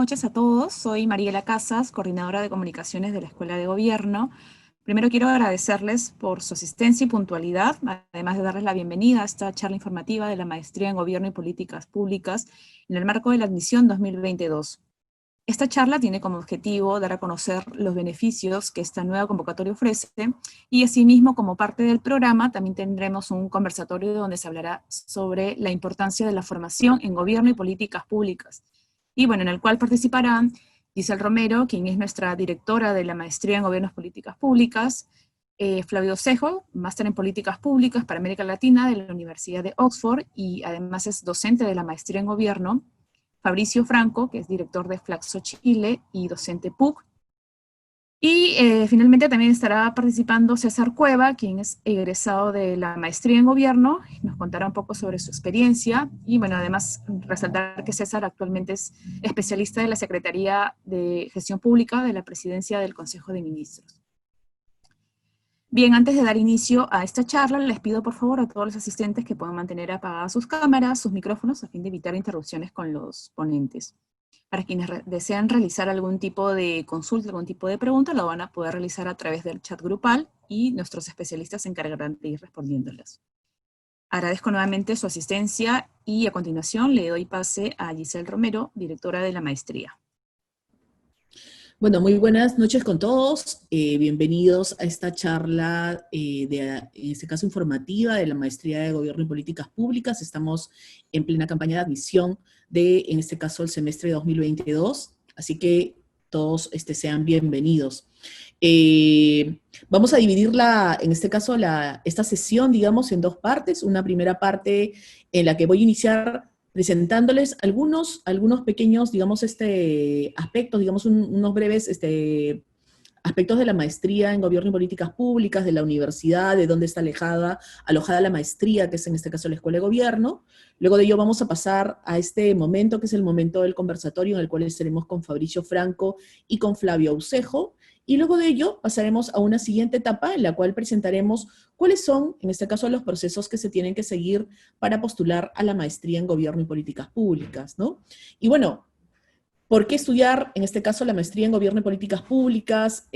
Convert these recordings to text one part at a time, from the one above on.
noches a todos. Soy Mariela Casas, coordinadora de comunicaciones de la Escuela de Gobierno. Primero quiero agradecerles por su asistencia y puntualidad, además de darles la bienvenida a esta charla informativa de la Maestría en Gobierno y Políticas Públicas en el marco de la admisión 2022. Esta charla tiene como objetivo dar a conocer los beneficios que esta nueva convocatoria ofrece y asimismo, como parte del programa, también tendremos un conversatorio donde se hablará sobre la importancia de la formación en gobierno y políticas públicas. Y bueno, en el cual participarán Giselle Romero, quien es nuestra directora de la Maestría en Gobiernos y Políticas Públicas, Flavio Cejo, máster en Políticas Públicas para América Latina de la Universidad de Oxford y además es docente de la Maestría en Gobierno, Fabricio Franco, que es director de Flaxo Chile y docente PUC. Y finalmente también estará participando César Cueva, quien es egresado de la Maestría en Gobierno, nos contará un poco sobre su experiencia. Y bueno, además resaltar que César actualmente es especialista de la Secretaría de Gestión Pública de la Presidencia del Consejo de Ministros. Bien, antes de dar inicio a esta charla, les pido por favor a todos los asistentes que puedan mantener apagadas sus cámaras, sus micrófonos, a fin de evitar interrupciones con los ponentes. Para quienes desean realizar algún tipo de consulta, algún tipo de pregunta, lo van a poder realizar a través del chat grupal y nuestros especialistas se encargarán de ir respondiéndolas. Agradezco nuevamente su asistencia y a continuación le doy pase a Giselle Romero, directora de la maestría. Bueno, muy buenas noches con todos. Bienvenidos a esta charla, en este caso informativa, de la Maestría de Gobierno y Políticas Públicas. Estamos en plena campaña de admisión en este caso, el semestre de 2022. Así que todos sean bienvenidos. Vamos a dividir en este caso, esta sesión, digamos, en dos partes. Una primera parte en la que voy a iniciar presentándoles algunos pequeños, digamos, aspectos, digamos, unos breves aspectos de la maestría en Gobierno y Políticas Públicas, de la universidad, de dónde está alojada la maestría, que es en este caso la Escuela de Gobierno. Luego de ello vamos a pasar a este momento, que es el momento del conversatorio, en el cual estaremos con Fabricio Franco y con Flavio Aucejo. Y luego de ello pasaremos a una siguiente etapa en la cual presentaremos cuáles son, en este caso, los procesos que se tienen que seguir para postular a la maestría en Gobierno y Políticas Públicas, ¿no? Y bueno, ¿por qué estudiar, en este caso, la maestría en Gobierno y Políticas Públicas?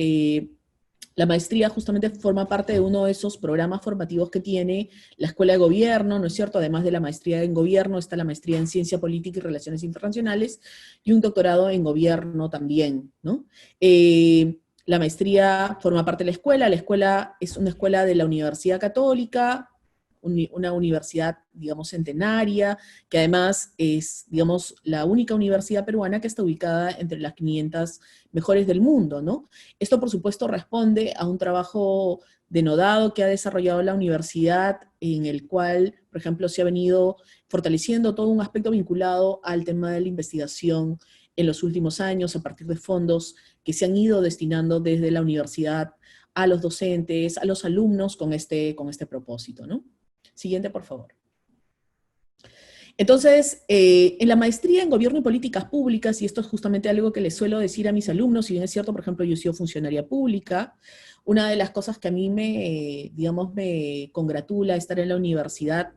La maestría justamente forma parte de uno de esos programas formativos que tiene la Escuela de Gobierno, ¿no es cierto? Además de la maestría en Gobierno, está la maestría en Ciencia Política y Relaciones Internacionales, y un doctorado en Gobierno también, ¿no? La maestría forma parte de la escuela es una escuela de la Universidad Católica, una universidad, digamos, centenaria, que además es, digamos, la única universidad peruana que está ubicada entre las 500 mejores del mundo, ¿no? Esto, por supuesto, responde a un trabajo denodado que ha desarrollado la universidad, en el cual, por ejemplo, se ha venido fortaleciendo todo un aspecto vinculado al tema de la investigación en los últimos años, a partir de fondos que se han ido destinando desde la universidad a los docentes, a los alumnos con este propósito, ¿no? Siguiente, por favor. Entonces, en la maestría en Gobierno y Políticas Públicas, y esto es justamente algo que les suelo decir a mis alumnos, si bien es cierto, por ejemplo, yo he sido funcionaria pública, una de las cosas que a mí digamos, me congratula estar en la universidad,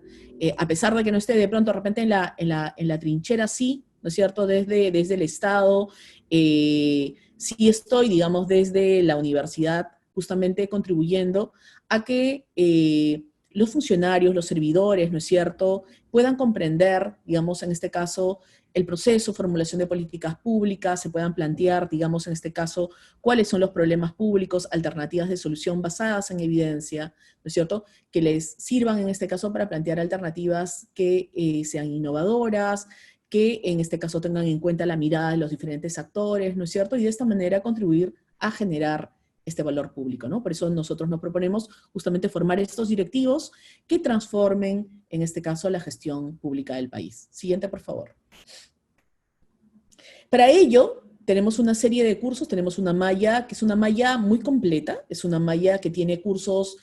a pesar de que no esté de pronto de repente en la trinchera, sí, ¿no es cierto?, desde el Estado, sí estoy, digamos, desde la universidad, justamente contribuyendo a que los funcionarios, los servidores, ¿no es cierto?, puedan comprender, digamos, en este caso, el proceso, formulación de políticas públicas, se puedan plantear, digamos, en este caso, cuáles son los problemas públicos, alternativas de solución basadas en evidencia, ¿no es cierto?, que les sirvan en este caso para plantear alternativas que sean innovadoras, que en este caso tengan en cuenta la mirada de los diferentes actores, ¿no es cierto?, y de esta manera contribuir a generar este valor público, ¿no? Por eso nosotros nos proponemos justamente formar estos directivos que transformen, en este caso, la gestión pública del país. Siguiente, por favor. Para ello, tenemos una serie de cursos, tenemos una malla que es una malla muy completa, es una malla que tiene cursos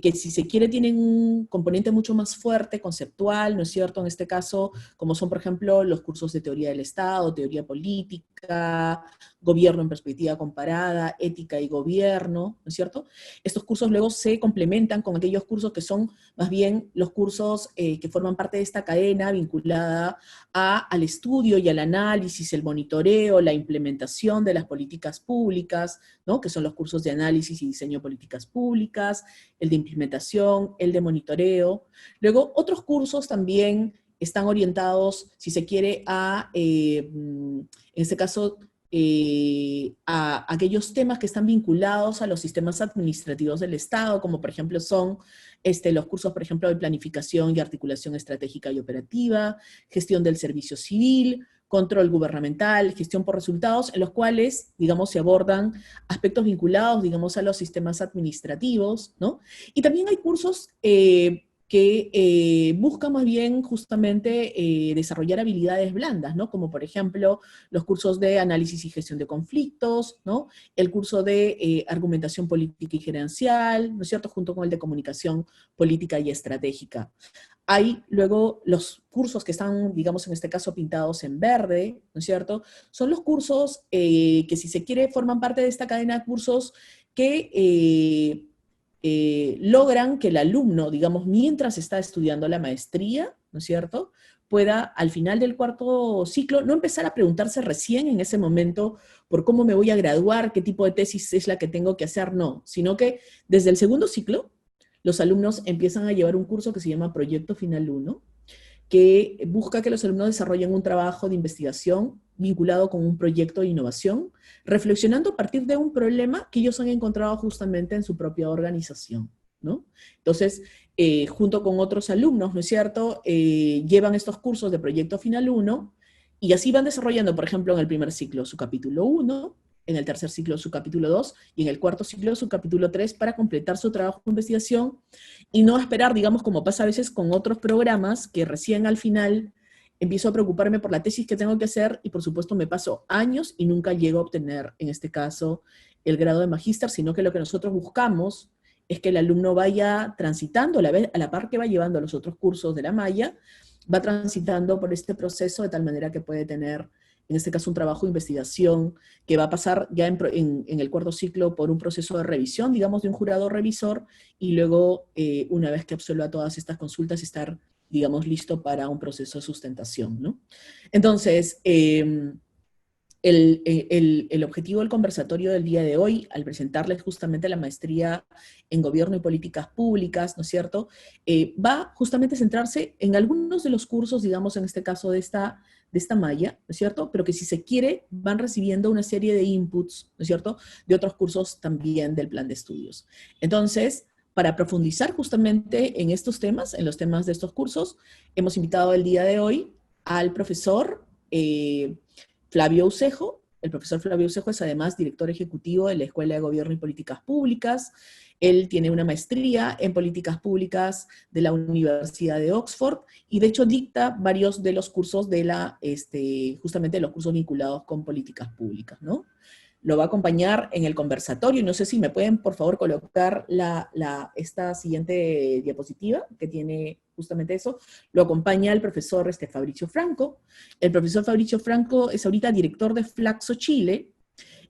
que si se quiere tienen un componente mucho más fuerte, conceptual, ¿no es cierto? En este caso, como son, por ejemplo, los cursos de teoría del Estado, teoría política, política, gobierno en perspectiva comparada, ética y gobierno, ¿no es cierto? Estos cursos luego se complementan con aquellos cursos que son más bien los cursos que forman parte de esta cadena vinculada al estudio y al análisis, el monitoreo, la implementación de las políticas públicas, ¿no? Que son los cursos de análisis y diseño de políticas públicas, el de implementación, el de monitoreo. Luego, otros cursos también están orientados, si se quiere, en este caso, a aquellos temas que están vinculados a los sistemas administrativos del Estado, como por ejemplo son los cursos, por ejemplo, de planificación y articulación estratégica y operativa, gestión del servicio civil, control gubernamental, gestión por resultados, en los cuales, digamos, se abordan aspectos vinculados, digamos, a los sistemas administrativos, ¿no? Y también hay cursos que buscan más bien justamente desarrollar habilidades blandas, ¿no? Como por ejemplo los cursos de análisis y gestión de conflictos, ¿no? El curso de argumentación política y gerencial, ¿no es cierto? Junto con el de comunicación política y estratégica. Hay luego los cursos que están, digamos, en este caso pintados en verde, ¿no es cierto? Son los cursos que, si se quiere, forman parte de esta cadena de cursos que logran que el alumno, digamos, mientras está estudiando la maestría, ¿no es cierto?, pueda al final del cuarto ciclo no empezar a preguntarse recién en ese momento por cómo me voy a graduar, qué tipo de tesis es la que tengo que hacer, no, sino que desde el segundo ciclo los alumnos empiezan a llevar un curso que se llama Proyecto Final 1, que busca que los alumnos desarrollen un trabajo de investigación vinculado con un proyecto de innovación, reflexionando a partir de un problema que ellos han encontrado justamente en su propia organización, ¿no? Entonces, junto con otros alumnos, ¿no es cierto?, llevan estos cursos de Proyecto Final 1 y así van desarrollando, por ejemplo, en el primer ciclo su capítulo 1, en el tercer ciclo su capítulo 2 y en el cuarto ciclo su capítulo 3 para completar su trabajo de investigación y no esperar, digamos, como pasa a veces con otros programas, que recién al final empiezo a preocuparme por la tesis que tengo que hacer y por supuesto me paso años y nunca llego a obtener, en este caso, el grado de magíster, sino que lo que nosotros buscamos es que el alumno vaya transitando, a la par que va llevando los otros cursos de la malla, va transitando por este proceso de tal manera que puede tener, en este caso, un trabajo de investigación que va a pasar ya en el cuarto ciclo por un proceso de revisión, digamos, de un jurado revisor, y luego, una vez que absuelva todas estas consultas, estar, digamos, listo para un proceso de sustentación, ¿no? Entonces, el objetivo del conversatorio del día de hoy, al presentarles justamente la maestría en Gobierno y Políticas Públicas, ¿no es cierto?, va justamente a centrarse en algunos de los cursos, digamos, en este caso de esta malla, ¿no es cierto?, pero que si se quiere van recibiendo una serie de inputs, ¿no es cierto?, de otros cursos también del plan de estudios. Entonces, para profundizar justamente en estos temas, en los temas de estos cursos, hemos invitado el día de hoy al profesor Flavio Ucejo. El profesor Flavio Ucejo es además director ejecutivo de la Escuela de Gobierno y Políticas Públicas. Él tiene una maestría en políticas públicas de la Universidad de Oxford y de hecho dicta varios de los cursos justamente los cursos vinculados con políticas públicas, ¿no? Lo va a acompañar en el conversatorio. No sé si me pueden, por favor, colocar esta siguiente diapositiva, que tiene justamente eso. Lo acompaña el profesor Fabricio Franco. El profesor Fabricio Franco es ahorita director de Flaxo Chile.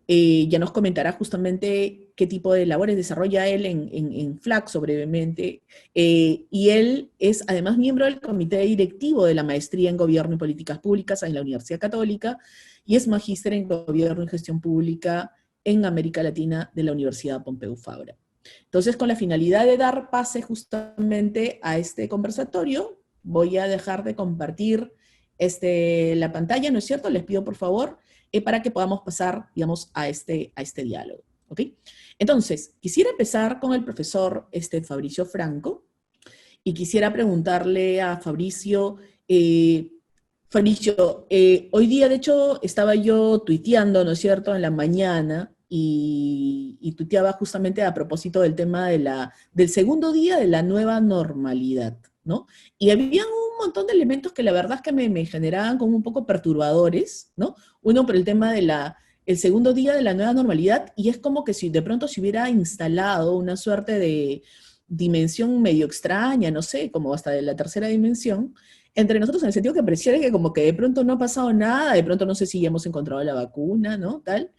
Ya nos comentará justamente qué tipo de labores desarrolla él en Flaxo brevemente. Y él es además miembro del comité directivo de la maestría en Gobierno y Políticas Públicas en la Universidad Católica, y es magíster en Gobierno y Gestión Pública en América Latina de la Universidad Pompeu Fabra. Entonces, con la finalidad de dar pase justamente a este conversatorio, voy a dejar de compartir la pantalla, ¿no es cierto? Les pido por favor, para que podamos pasar, digamos, a este diálogo, ¿ok? Entonces, quisiera empezar con el profesor Fabricio Franco, y quisiera preguntarle a Fabricio, hoy día, de hecho, estaba yo tuiteando, ¿no es cierto?, en la mañana, y tuiteaba justamente a propósito del tema del segundo día de la nueva normalidad, ¿no? Y había un montón de elementos que la verdad es que me generaban como un poco perturbadores, ¿no? Uno por el tema el segundo día de la nueva normalidad, y es como que si de pronto se hubiera instalado una suerte dimensión medio extraña, no sé, como hasta de la tercera dimensión, entre nosotros en el sentido que pareciera que como que de pronto no ha pasado nada, de pronto no sé si ya hemos encontrado la vacuna, ¿no? Tal.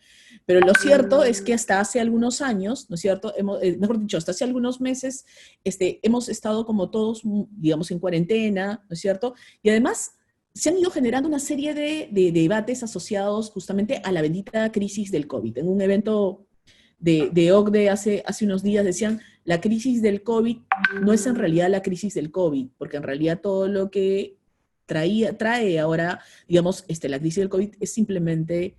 Pero lo cierto es que hasta hace algunos años, ¿no es cierto? Mejor dicho, hasta hace algunos meses, hemos estado como todos, digamos, en cuarentena, ¿no es cierto? Y además se han ido generando una serie de debates asociados justamente a la bendita crisis del COVID. En un evento de OCDE hace unos días decían, la crisis del COVID no es en realidad la crisis del COVID, porque en realidad todo lo que trae ahora, digamos, la crisis del COVID es simplemente,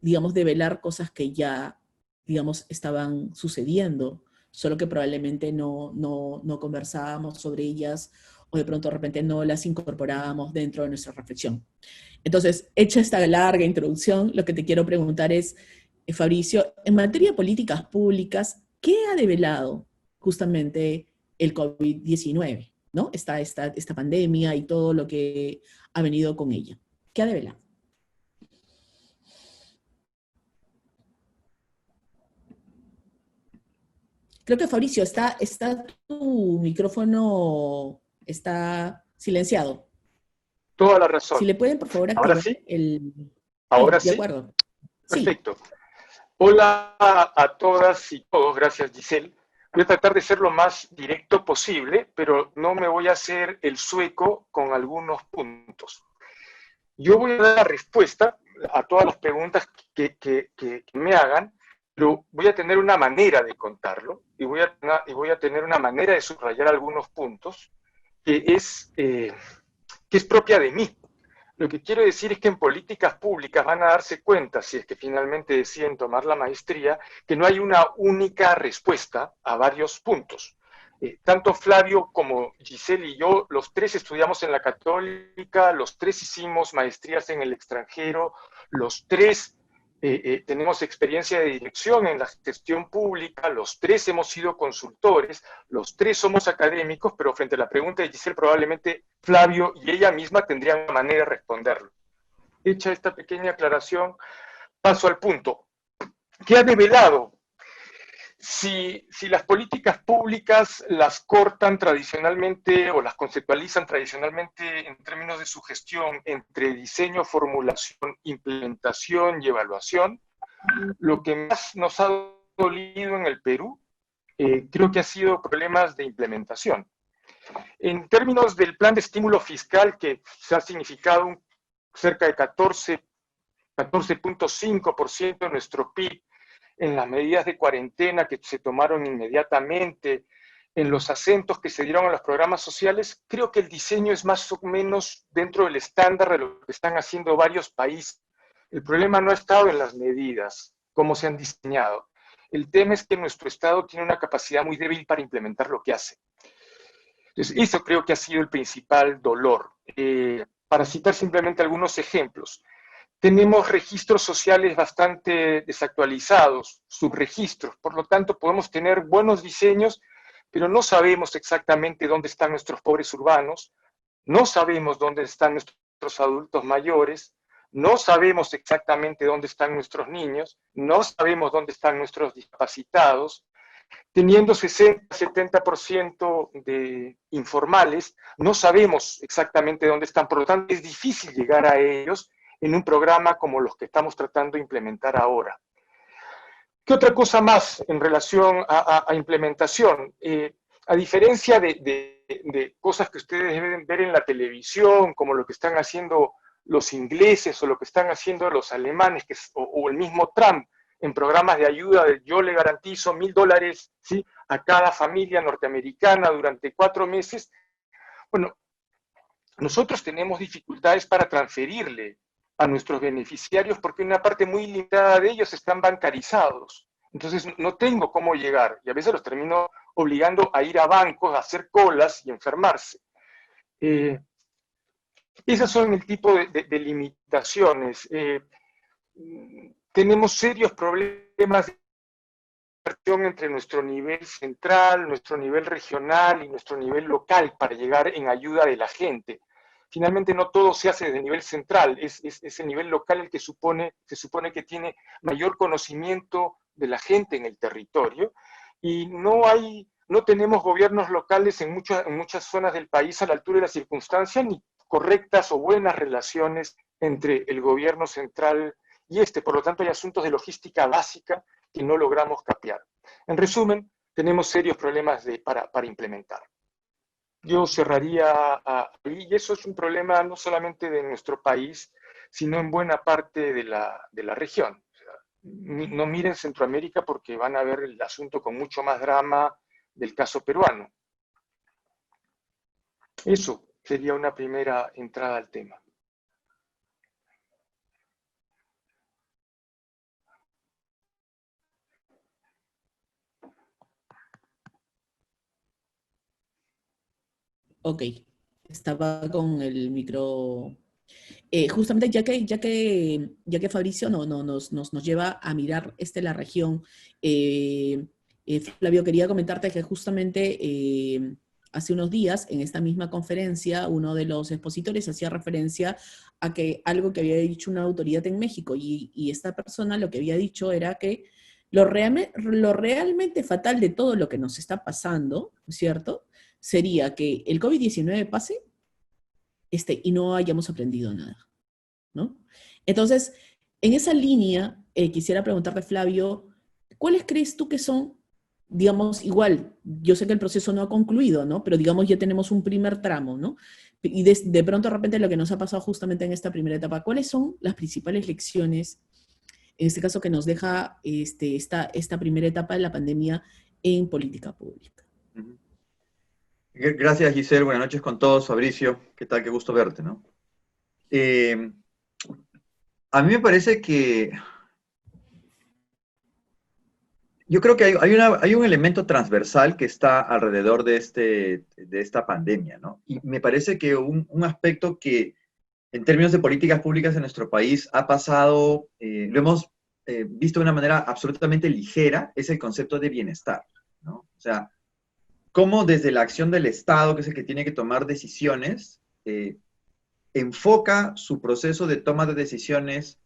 digamos, develar cosas que ya, digamos, estaban sucediendo, solo que probablemente no conversábamos sobre ellas o de pronto de repente no las incorporábamos dentro de nuestra reflexión. Entonces, hecha esta larga introducción, lo que te quiero preguntar es, Fabricio, en materia de políticas públicas, ¿qué ha develado justamente el COVID-19? ¿No? Esta pandemia y todo lo que ha venido con ella. ¿Qué ha develado? Creo que Fabricio, está tu micrófono, está silenciado. Toda la Si razón. le pueden, por favor, ¿Ahora activar sí? el... Sí, ¿Ahora de sí? acuerdo. Sí. Perfecto. Hola a todas y todos, gracias Giselle. Voy a tratar de ser lo más directo posible, pero no me voy a hacer el sueco con algunos puntos. Yo voy a dar la respuesta a todas las preguntas que me hagan, pero voy a tener una manera de contarlo y voy a tener una manera de subrayar algunos puntos que es propia de mí. Lo que quiero decir es que en políticas públicas van a darse cuenta, si es que finalmente deciden tomar la maestría, que no hay una única respuesta a varios puntos. Tanto Flavio como Giselle y yo, los tres estudiamos en la Católica, los tres hicimos maestrías en el extranjero, los tres tenemos experiencia de dirección en la gestión pública, los tres hemos sido consultores, los tres somos académicos, pero frente a la pregunta de Giselle, probablemente Flavio y ella misma tendrían una manera de responderlo. Hecha esta pequeña aclaración, paso al punto. ¿Qué ha develado? Si las políticas públicas las cortan tradicionalmente o las conceptualizan tradicionalmente en términos de su gestión entre diseño, formulación, implementación y evaluación, lo que más nos ha dolido en el Perú creo que ha sido problemas de implementación. En términos del plan de estímulo fiscal, que se ha significado cerca de 14.5% de nuestro PIB, en las medidas de cuarentena que se tomaron inmediatamente, en los acentos que se dieron a los programas sociales, creo que el diseño es más o menos dentro del estándar de lo que están haciendo varios países. El problema no ha estado en las medidas, cómo se han diseñado. El tema es que nuestro Estado tiene una capacidad muy débil para implementar lo que hace. Entonces, eso creo que ha sido el principal dolor. Para citar simplemente algunos ejemplos, tenemos registros sociales bastante desactualizados, subregistros, por lo tanto podemos tener buenos diseños, pero no sabemos exactamente dónde están nuestros pobres urbanos, no sabemos dónde están nuestros adultos mayores, no sabemos exactamente dónde están nuestros niños, no sabemos dónde están nuestros discapacitados. Teniendo 60-70% de informales, no sabemos exactamente dónde están, por lo tanto es difícil llegar a ellos en un programa como los que estamos tratando de implementar ahora. ¿Qué otra cosa más en relación a implementación? A diferencia de cosas que ustedes deben ver en la televisión, como lo que están haciendo los ingleses o lo que están haciendo los alemanes, o el mismo Trump, en programas de ayuda, yo le garantizo $1.000, ¿sí?, a cada familia norteamericana durante 4 meses. Bueno, nosotros tenemos dificultades para transferirle a nuestros beneficiarios porque una parte muy limitada de ellos están bancarizados. Entonces no tengo cómo llegar y a veces los termino obligando a ir a bancos, a hacer colas y enfermarse. Esas son el tipo de limitaciones. Tenemos serios problemas de relación entre nuestro nivel central, nuestro nivel regional y nuestro nivel local para llegar en ayuda de la gente. Finalmente no todo se hace desde el nivel central, es el nivel local el que se supone que tiene mayor conocimiento de la gente en el territorio y no no tenemos gobiernos locales en muchas zonas del país a la altura de las circunstancias, ni correctas o buenas relaciones entre el gobierno central y por lo tanto hay asuntos de logística básica que no logramos capear. En resumen, tenemos serios problemas para implementar. Yo cerraría ahí, y eso es un problema no solamente de nuestro país, sino en buena parte de la región. O sea, no miren Centroamérica porque van a ver el asunto con mucho más drama del caso peruano. Eso sería una primera entrada al tema. Ok, estaba con el micro. Justamente ya que Fabricio nos lleva a mirar la región, Flavio, quería comentarte que justamente hace unos días, en esta misma conferencia, uno de los expositores hacía referencia a que algo que había dicho una autoridad en México, y esta persona lo que había dicho era que lo realmente fatal de todo lo que nos está pasando, ¿cierto?, sería que el COVID-19 pase y no hayamos aprendido nada, ¿no? Entonces, en esa línea, quisiera preguntarte, Flavio, ¿cuáles crees tú que son, digamos, igual, yo sé que el proceso no ha concluido, ¿no? Pero digamos ya tenemos un primer tramo, ¿no? Y de pronto, de repente, lo que nos ha pasado justamente en esta primera etapa, ¿cuáles son las principales lecciones, en este caso, que nos deja esta primera etapa de la pandemia en política pública? Gracias, Giselle. Buenas noches con todos. Fabricio, ¿qué tal? Qué gusto verte, ¿no? A mí me parece que yo creo que hay un elemento transversal que está alrededor de esta pandemia, ¿no? Y me parece que un aspecto que, en términos de políticas públicas en nuestro país, ha pasado, lo hemos visto de una manera absolutamente ligera, es el concepto de bienestar, ¿no? O sea, cómo desde la acción del Estado, que es el que tiene que tomar decisiones, enfoca su proceso de toma de decisiones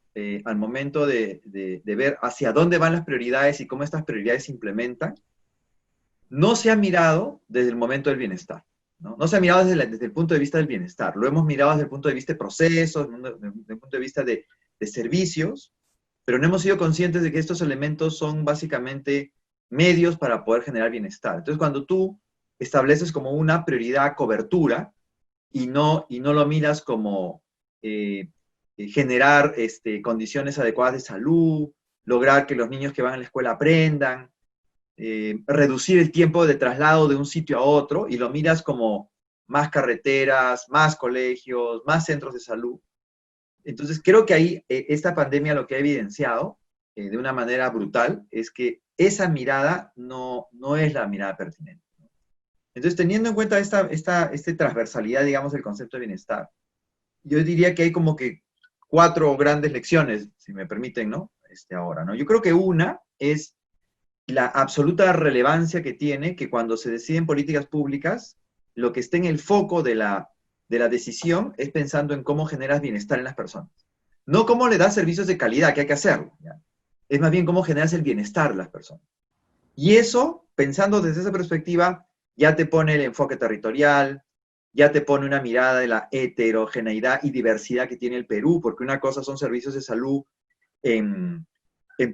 al momento de ver hacia dónde van las prioridades y cómo estas prioridades se implementan, no se ha mirado desde el momento del bienestar, ¿no? No se ha mirado desde el punto de vista del bienestar, lo hemos mirado desde el punto de vista de procesos, desde el punto de vista de servicios, pero no hemos sido conscientes de que estos elementos son básicamente medios para poder generar bienestar. Entonces, cuando tú estableces como una prioridad cobertura y no lo miras como generar condiciones adecuadas de salud, lograr que los niños que van a la escuela aprendan, reducir el tiempo de traslado de un sitio a otro, y lo miras como más carreteras, más colegios, más centros de salud. Entonces, creo que ahí esta pandemia lo que ha evidenciado de una manera brutal es que esa mirada no es la mirada pertinente. Entonces, teniendo en cuenta esta transversalidad, digamos, del concepto de bienestar, yo diría que hay como que 4 grandes lecciones, si me permiten, ¿no? Ahora, ¿no? Yo creo que una es la absoluta relevancia que tiene que cuando se deciden políticas públicas, lo que esté en el foco de la decisión es pensando en cómo generas bienestar en las personas. No cómo le das servicios de calidad, que hay que hacerlo, ¿ya? Es más bien cómo generas el bienestar de las personas. Y eso, pensando desde esa perspectiva, ya te pone el enfoque territorial, ya te pone una mirada de la heterogeneidad y diversidad que tiene el Perú, porque una cosa son servicios de salud en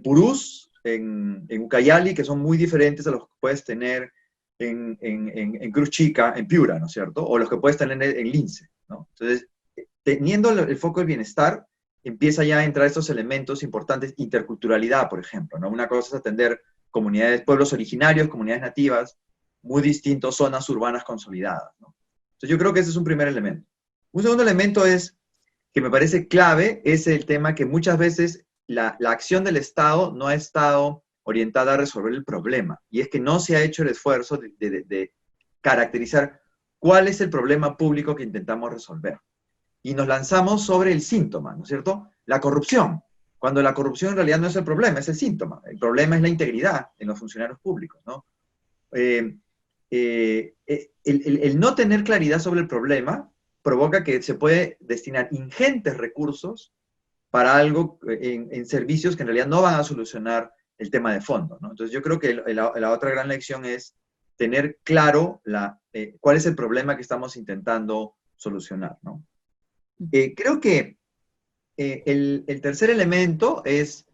Purús, en Ucayali, que son muy diferentes a los que puedes tener en Cruz Chica, en Piura, ¿no es cierto? O los que puedes tener en Lince, ¿no? Entonces, teniendo el foco del bienestar, empieza ya a entrar estos elementos importantes, interculturalidad, por ejemplo, ¿no? Una cosa es atender comunidades, pueblos originarios, comunidades nativas, muy distintos, zonas urbanas consolidadas, ¿no? Entonces, yo creo que ese es un primer elemento. Un segundo elemento es, que me parece clave, es el tema que muchas veces la acción del Estado no ha estado orientada a resolver el problema, y es que no se ha hecho el esfuerzo de caracterizar cuál es el problema público que intentamos resolver. Y nos lanzamos sobre el síntoma, ¿no es cierto? La corrupción, cuando la corrupción en realidad no es el problema, es el síntoma. El problema es la integridad en los funcionarios públicos, ¿no? El no tener claridad sobre el problema provoca que se puede destinar ingentes recursos para algo en servicios que en realidad no van a solucionar el tema de fondo, ¿no? Entonces yo creo que la otra gran lección es tener claro cuál es el problema que estamos intentando solucionar, ¿no? Creo que el tercer elemento es,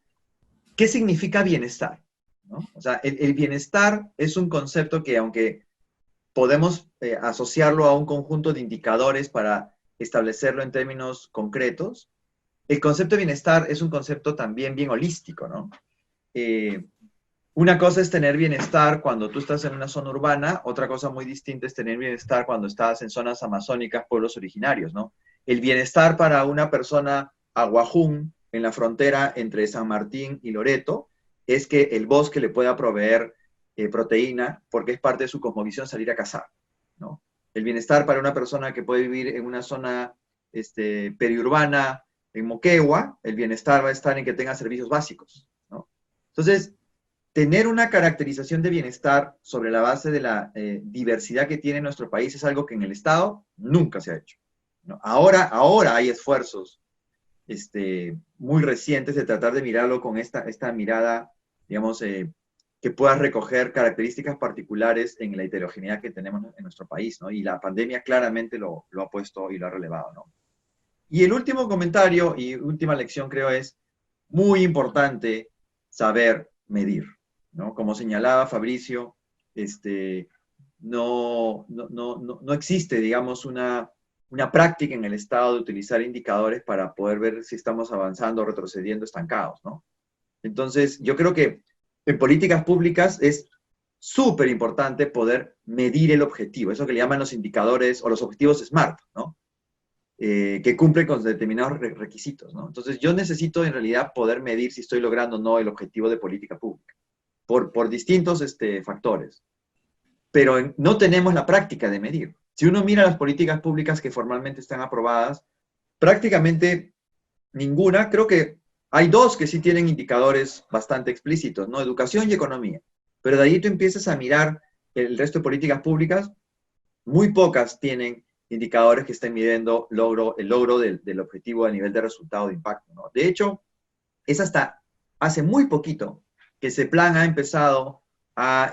¿qué significa bienestar? ¿No? O sea, el bienestar es un concepto que, aunque podemos asociarlo a un conjunto de indicadores para establecerlo en términos concretos, el concepto de bienestar es un concepto también bien holístico, ¿no? Una cosa es tener bienestar cuando tú estás en una zona urbana, otra cosa muy distinta es tener bienestar cuando estás en zonas amazónicas, pueblos originarios, ¿no? El bienestar para una persona aguajún en la frontera entre San Martín y Loreto es que el bosque le pueda proveer proteína porque es parte de su cosmovisión salir a cazar, ¿no? El bienestar para una persona que puede vivir en una zona periurbana, en Moquegua, el bienestar va a estar en que tenga servicios básicos, ¿no? Entonces, tener una caracterización de bienestar sobre la base de la diversidad que tiene nuestro país es algo que en el Estado nunca se ha hecho, ¿no? Ahora hay esfuerzos muy recientes de tratar de mirarlo con esta mirada, digamos, que pueda recoger características particulares en la heterogeneidad que tenemos en nuestro país, ¿no? Y la pandemia claramente lo ha puesto y lo ha relevado, ¿no? Y el último comentario y última lección, creo, es muy importante saber medir, ¿no? Como señalaba Fabricio, no existe, digamos, una práctica en el Estado de utilizar indicadores para poder ver si estamos avanzando, retrocediendo, estancados, ¿no? Entonces, yo creo que en políticas públicas es súper importante poder medir el objetivo, eso que le llaman los indicadores o los objetivos SMART, ¿no? Que cumplen con determinados requisitos, ¿no? Entonces, yo necesito en realidad poder medir si estoy logrando o no el objetivo de política pública, por distintos factores. Pero no tenemos la práctica de medir. Si uno mira las políticas públicas que formalmente están aprobadas, prácticamente ninguna, creo que hay dos que sí tienen indicadores bastante explícitos, ¿no? Educación y economía. Pero de ahí tú empiezas a mirar el resto de políticas públicas, muy pocas tienen indicadores que estén midiendo el logro del objetivo a nivel de resultado de impacto, ¿no? De hecho, es hasta hace muy poquito que CEPLAN ha empezado a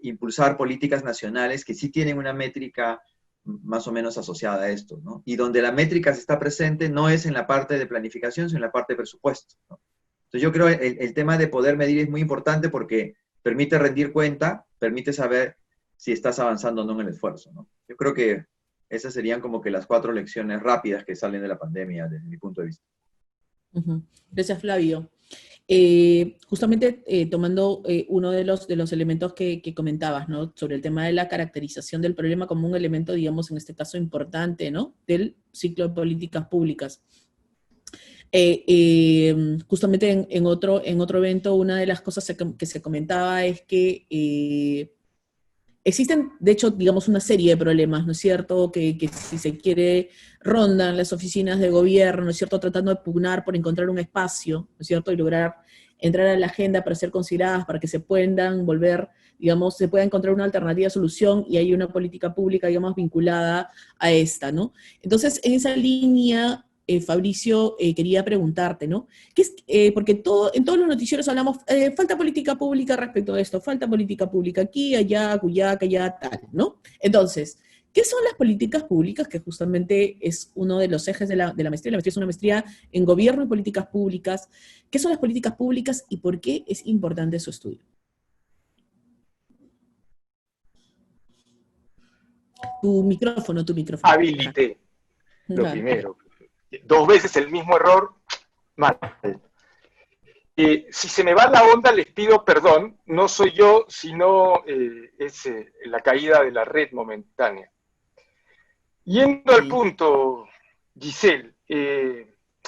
impulsar políticas nacionales que sí tienen una métrica más o menos asociada a esto, ¿no? Y donde la métrica está presente no es en la parte de planificación, sino en la parte de presupuesto, ¿no? Entonces yo creo que el tema de poder medir es muy importante porque permite rendir cuenta, permite saber si estás avanzando o no en el esfuerzo, ¿no? Yo creo que esas serían como que las 4 lecciones rápidas que salen de la pandemia desde mi punto de vista. Gracias, Flavio. Justamente tomando uno de los elementos que comentabas, ¿no? Sobre el tema de la caracterización del problema como un elemento, digamos, en este caso importante, ¿no? Del ciclo de políticas públicas. Justamente en otro evento, una de las cosas que se comentaba es que existen, de hecho, digamos, una serie de problemas, ¿no es cierto?, que si se quiere, rondan las oficinas de gobierno, ¿no es cierto?, tratando de pugnar por encontrar un espacio, ¿no es cierto?, y lograr entrar a la agenda para ser consideradas, para que se puedan volver, digamos, se pueda encontrar una alternativa de solución y hay una política pública, digamos, vinculada a esta, ¿no? Entonces, en esa línea, Fabricio, quería preguntarte, ¿no? Porque en todos los noticieros hablamos, falta política pública respecto a esto, falta política pública aquí, allá, cuyaca, allá, tal, ¿no? Entonces, ¿qué son las políticas públicas? Que justamente es uno de los ejes de la maestría. La maestría es una maestría en gobierno y políticas públicas. ¿Qué son las políticas públicas y por qué es importante su estudio? Tu micrófono. Habilité, lo primero. 2 veces el mismo error, mal. Si se me va la onda, les pido perdón, no soy yo, sino es la caída de la red momentánea. Yendo al punto, Giselle,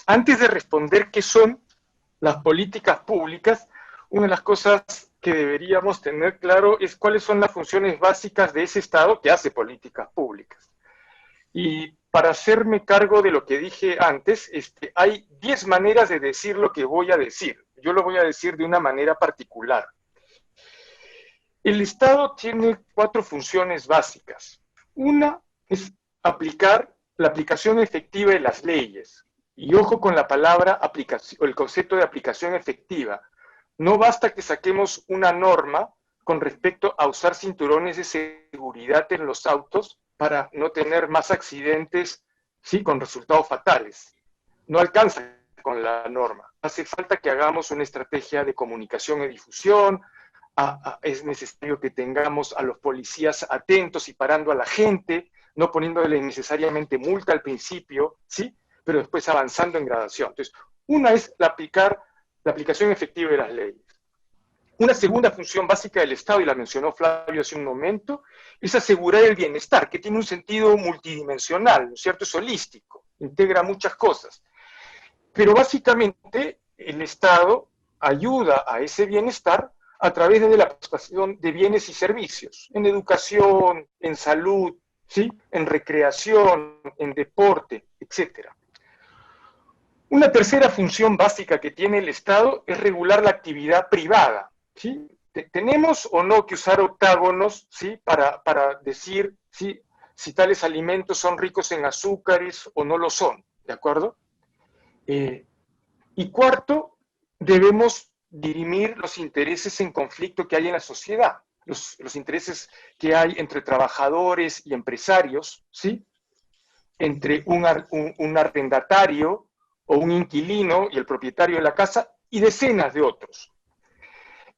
antes de responder qué son las políticas públicas, una de las cosas que deberíamos tener claro es cuáles son las funciones básicas de ese Estado que hace políticas públicas. Y para hacerme cargo de lo que dije antes, hay 10 maneras de decir lo que voy a decir. Yo lo voy a decir de una manera particular. El Estado tiene 4 funciones básicas. Una es aplicar la aplicación efectiva de las leyes. Y ojo con la palabra aplicación, el concepto de aplicación efectiva. No basta que saquemos una norma con respecto a usar cinturones de seguridad en los autos para no tener más accidentes, ¿sí?, con resultados fatales. No alcanza con la norma. Hace falta que hagamos una estrategia de comunicación y difusión. Es necesario que tengamos a los policías atentos y parando a la gente, no poniéndole necesariamente multa al principio, ¿sí?, pero después avanzando en gradación. Entonces, una es la aplicación efectiva de las leyes. Una segunda función básica del Estado, y la mencionó Flavio hace un momento, es asegurar el bienestar, que tiene un sentido multidimensional, ¿no es cierto? Es holístico, integra muchas cosas. Pero básicamente el Estado ayuda a ese bienestar a través de la prestación de bienes y servicios, en educación, en salud, ¿sí?, en recreación, en deporte, etc. Una tercera función básica que tiene el Estado es regular la actividad privada, ¿sí? ¿Tenemos o no que usar octágonos, ¿sí?, para decir, ¿sí?, si tales alimentos son ricos en azúcares o no lo son? ¿De acuerdo? Y cuarto, debemos dirimir los intereses en conflicto que hay en la sociedad, los intereses que hay entre trabajadores y empresarios, ¿sí?, entre un arrendatario o un inquilino y el propietario de la casa, y decenas de otros.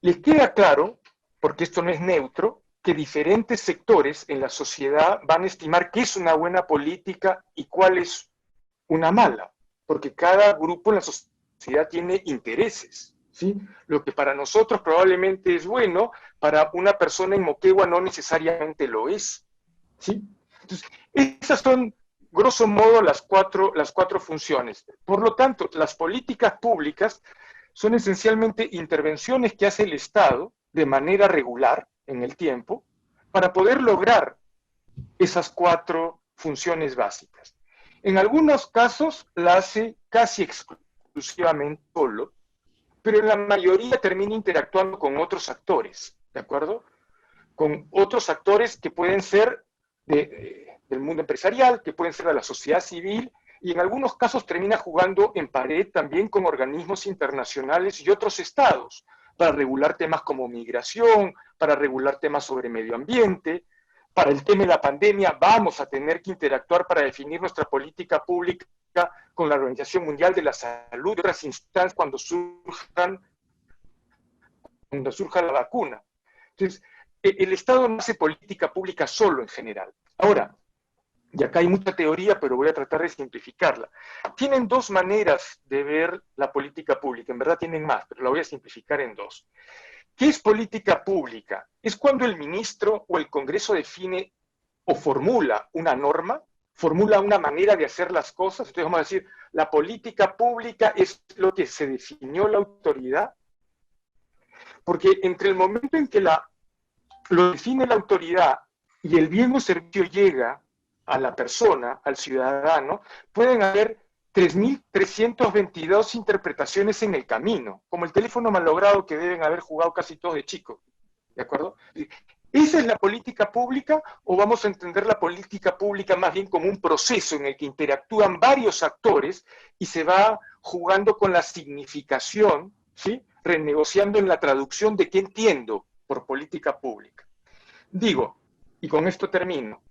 Les queda claro, porque esto no es neutro, que diferentes sectores en la sociedad van a estimar qué es una buena política y cuál es una mala, porque cada grupo en la sociedad tiene intereses, ¿sí? Lo que para nosotros probablemente es bueno, para una persona en Moquegua no necesariamente lo es, ¿sí? Entonces, esas son, grosso modo, las cuatro funciones. Por lo tanto, las políticas públicas son esencialmente intervenciones que hace el Estado de manera regular en el tiempo para poder lograr esas cuatro funciones básicas. En algunos casos la hace casi exclusivamente solo, pero en la mayoría termina interactuando con otros actores, ¿de acuerdo? Con otros actores que pueden ser del mundo empresarial, que pueden ser de la sociedad civil, y en algunos casos termina jugando en pared también con organismos internacionales y otros estados, para regular temas como migración, para regular temas sobre medio ambiente. Para el tema de la pandemia vamos a tener que interactuar para definir nuestra política pública con la Organización Mundial de la Salud y otras instancias cuando surja la vacuna. Entonces, el Estado no hace política pública solo en general. Ahora, y acá hay mucha teoría, pero voy a tratar de simplificarla. Tienen dos maneras de ver la política pública, en verdad tienen más, pero la voy a simplificar en dos. ¿Qué es política pública? Es cuando el ministro o el Congreso define o formula una norma, formula una manera de hacer las cosas. Entonces vamos a decir, la política pública es lo que se definió la autoridad, porque entre el momento en que lo define la autoridad y el bien o servicio llega a la persona, al ciudadano, pueden haber 3.322 interpretaciones en el camino, como el teléfono malogrado que deben haber jugado casi todos de chicos, ¿de acuerdo? ¿Esa es la política pública o vamos a entender la política pública más bien como un proceso en el que interactúan varios actores y se va jugando con la significación, ¿sí?, renegociando en la traducción de qué entiendo por política pública? Digo, y con esto termino,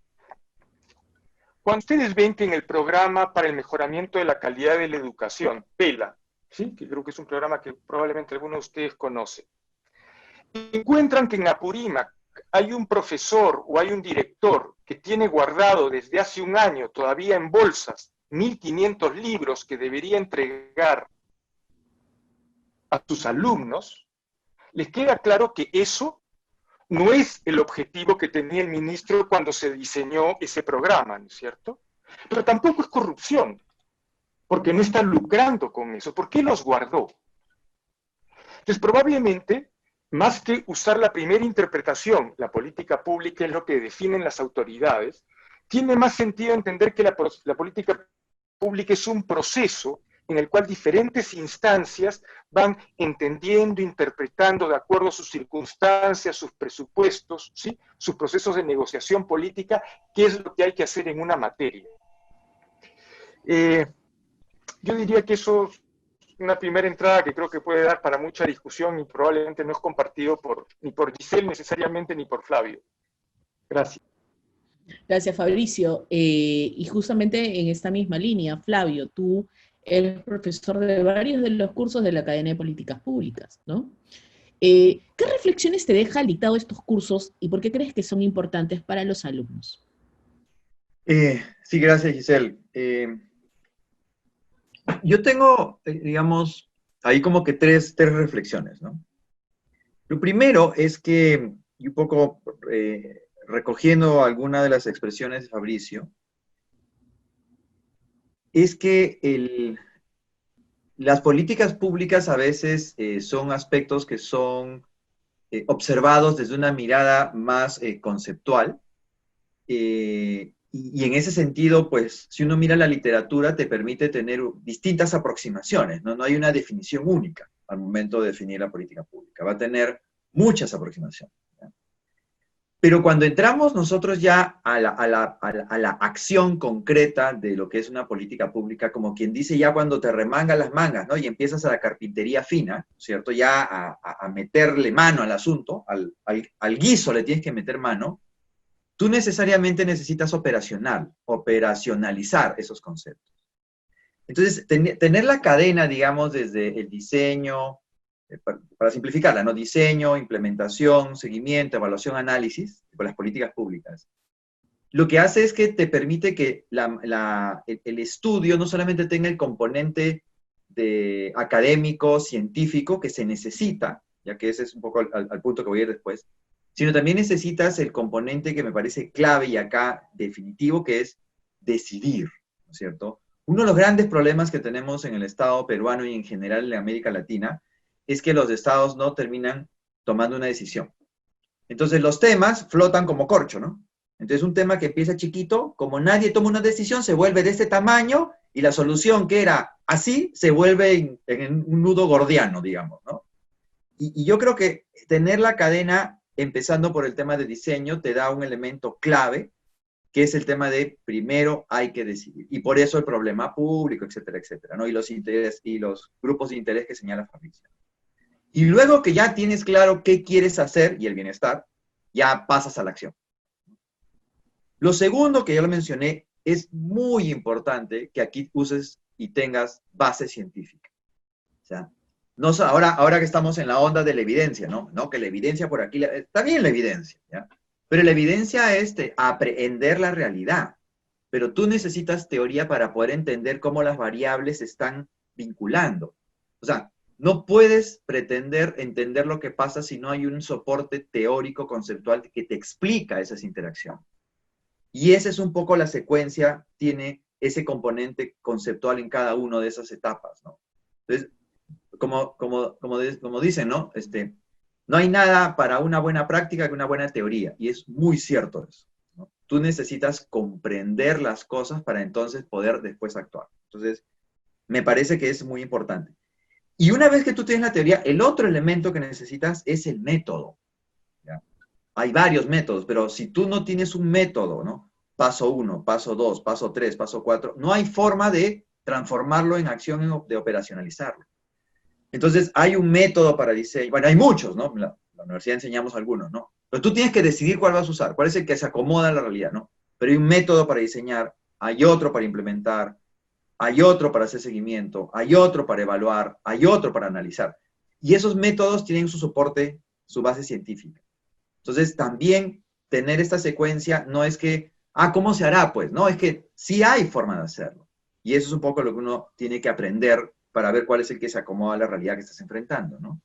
cuando ustedes ven que en el programa para el mejoramiento de la calidad de la educación, PELA, ¿sí?, que creo que es un programa que probablemente algunos de ustedes conocen, encuentran que en Apurímac hay un profesor o hay un director que tiene guardado desde hace un año, todavía en bolsas, 1.500 libros que debería entregar a sus alumnos, les queda claro que eso no es el objetivo que tenía el ministro cuando se diseñó ese programa, ¿no es cierto? Pero tampoco es corrupción, porque no está lucrando con eso. ¿Por qué los guardó? Entonces, probablemente, más que usar la primera interpretación, la política pública es lo que definen las autoridades, tiene más sentido entender que la política pública es un proceso en el cual diferentes instancias van entendiendo, interpretando de acuerdo a sus circunstancias, sus presupuestos, ¿sí?, sus procesos de negociación política, qué es lo que hay que hacer en una materia. Yo diría que eso una primera entrada que creo que puede dar para mucha discusión y probablemente no es compartido ni por Giselle necesariamente ni por Flavio. Gracias. Gracias, Fabricio. Y justamente en esta misma línea, Flavio, tú eres profesor de varios de los cursos de la Academia de Políticas Públicas, ¿no? ¿Qué reflexiones te deja el dictado de estos cursos y por qué crees que son importantes para los alumnos? Sí, gracias, Giselle. Yo tengo, digamos, ahí como que tres reflexiones, ¿no? Lo primero es que, y un poco recogiendo alguna de las expresiones de Fabricio, es que las políticas públicas a veces son aspectos que son observados desde una mirada más conceptual, y en ese sentido, pues, si uno mira la literatura, te permite tener distintas aproximaciones, ¿no? No hay una definición única al momento de definir la política pública. Va a tener muchas aproximaciones, ¿ya? Pero cuando entramos nosotros ya a la acción concreta de lo que es una política pública, como quien dice, ya cuando te remangas las mangas, ¿no? Y empiezas a la carpintería fina, ¿cierto? Ya a meterle mano al asunto, al guiso le tienes que meter mano. Tú necesariamente necesitas operacionalizar esos conceptos. Entonces, tener la cadena, digamos, desde el diseño, para simplificarla, ¿no? Diseño, implementación, seguimiento, evaluación, análisis, con las políticas públicas. Lo que hace es que te permite que el estudio no solamente tenga el componente académico, científico, que se necesita, ya que ese es un poco al punto que voy a ir después, sino también necesitas el componente que me parece clave y acá definitivo, que es decidir, ¿no es cierto? Uno de los grandes problemas que tenemos en el Estado peruano y en general en América Latina es que los estados no terminan tomando una decisión. Entonces los temas flotan como corcho, ¿no? Entonces un tema que empieza chiquito, como nadie toma una decisión, se vuelve de este tamaño y la solución que era así se vuelve en un nudo gordiano, digamos, ¿no? Y yo creo que tener la cadena, empezando por el tema de diseño, te da un elemento clave, que es el tema de primero hay que decidir. Y por eso el problema público, etcétera, etcétera, ¿no? Y los grupos de interés que señala Fabricio. Y luego que ya tienes claro qué quieres hacer y el bienestar, ya pasas a la acción. Lo segundo, que ya lo mencioné, es muy importante que aquí uses y tengas base científica. O sea, no, ahora que estamos en la onda de la evidencia, ¿no? No, que la evidencia por aquí, está bien la evidencia, ¿ya? Pero la evidencia es aprehender la realidad. Pero tú necesitas teoría para poder entender cómo las variables se están vinculando. O sea, no puedes pretender entender lo que pasa si no hay un soporte teórico, conceptual, que te explica esas interacciones. Y esa es un poco la secuencia, tiene ese componente conceptual en cada una de esas etapas, ¿no? Entonces, como dicen, ¿no? No hay nada para una buena práctica que una buena teoría, y es muy cierto eso, ¿no? Tú necesitas comprender las cosas para entonces poder después actuar. Entonces, me parece que es muy importante. Y una vez que tú tienes la teoría, el otro elemento que necesitas es el método, ¿ya? Hay varios métodos, pero si tú no tienes un método, ¿no? Paso 1, paso 2, paso 3, paso 4, no hay forma de transformarlo en acción, de operacionalizarlo. Entonces, hay un método para diseño. Bueno, hay muchos, ¿no? La universidad enseñamos algunos, ¿no? Pero tú tienes que decidir cuál vas a usar, cuál es el que se acomoda a la realidad, ¿no? Pero hay un método para diseñar, hay otro para implementar, hay otro para hacer seguimiento, hay otro para evaluar, hay otro para analizar. Y esos métodos tienen su soporte, su base científica. Entonces, también tener esta secuencia no es que, ¿cómo se hará? Pues, no, es que sí hay forma de hacerlo. Y eso es un poco lo que uno tiene que aprender para ver cuál es el que se acomoda a la realidad que estás enfrentando, ¿no?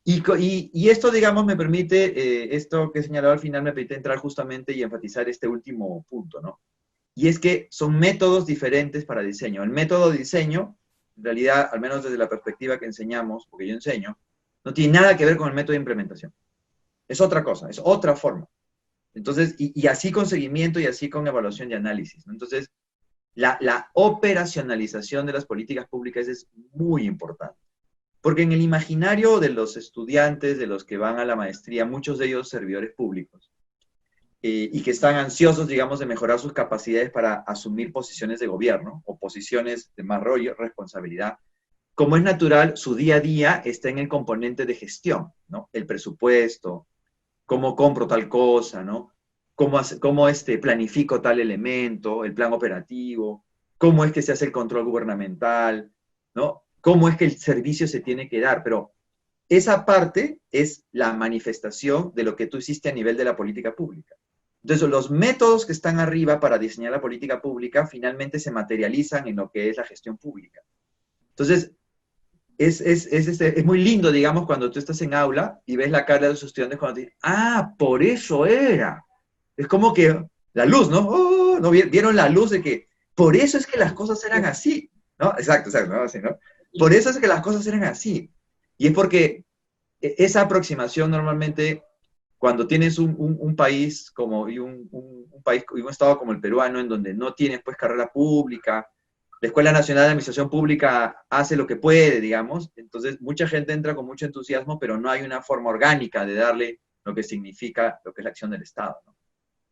Y esto, digamos, me permite, esto que he señalado al final, me permite entrar justamente y enfatizar este último punto, ¿no? Y es que son métodos diferentes para diseño. El método de diseño, en realidad, al menos desde la perspectiva que enseñamos, porque yo enseño, no tiene nada que ver con el método de implementación. Es otra cosa, es otra forma. Entonces, y así con seguimiento y así con evaluación y análisis, ¿no? Entonces, la operacionalización de las políticas públicas es muy importante. Porque en el imaginario de los estudiantes, de los que van a la maestría, muchos de ellos servidores públicos, y que están ansiosos, digamos, de mejorar sus capacidades para asumir posiciones de gobierno o posiciones de más rollo, responsabilidad, como es natural, su día a día está en el componente de gestión, ¿no? El presupuesto, cómo compro tal cosa, ¿no? Cómo planifico tal elemento, el plan operativo, cómo es que se hace el control gubernamental, ¿no? Cómo es que el servicio se tiene que dar, pero esa parte es la manifestación de lo que tú hiciste a nivel de la política pública. Entonces, los métodos que están arriba para diseñar la política pública finalmente se materializan en lo que es la gestión pública. Entonces, es muy lindo, digamos, cuando tú estás en aula y ves la cara de los estudiantes cuando te dicen, ah, por eso era. Es como que la luz, ¿no? Oh, ¿no vieron la luz de que por eso es que las cosas eran así, ¿no? Exacto, ¿no? Así, ¿no? Por eso es que las cosas eran así. Y es porque esa aproximación normalmente, cuando tienes un país como, y un país y un estado como el peruano, en donde no tienes pues carrera pública, la Escuela Nacional de Administración Pública hace lo que puede, digamos, entonces mucha gente entra con mucho entusiasmo, pero no hay una forma orgánica de darle lo que significa, lo que es la acción del Estado, ¿no?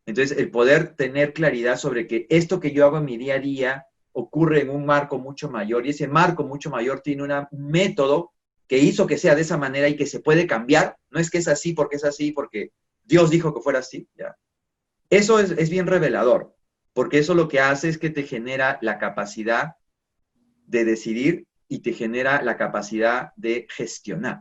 Entonces, el poder tener claridad sobre que esto que yo hago en mi día a día ocurre en un marco mucho mayor, y ese marco mucho mayor tiene un método que hizo que sea de esa manera y que se puede cambiar, no es que es así porque Dios dijo que fuera así, ¿ya? Eso es bien revelador, porque eso lo que hace es que te genera la capacidad de decidir y te genera la capacidad de gestionar,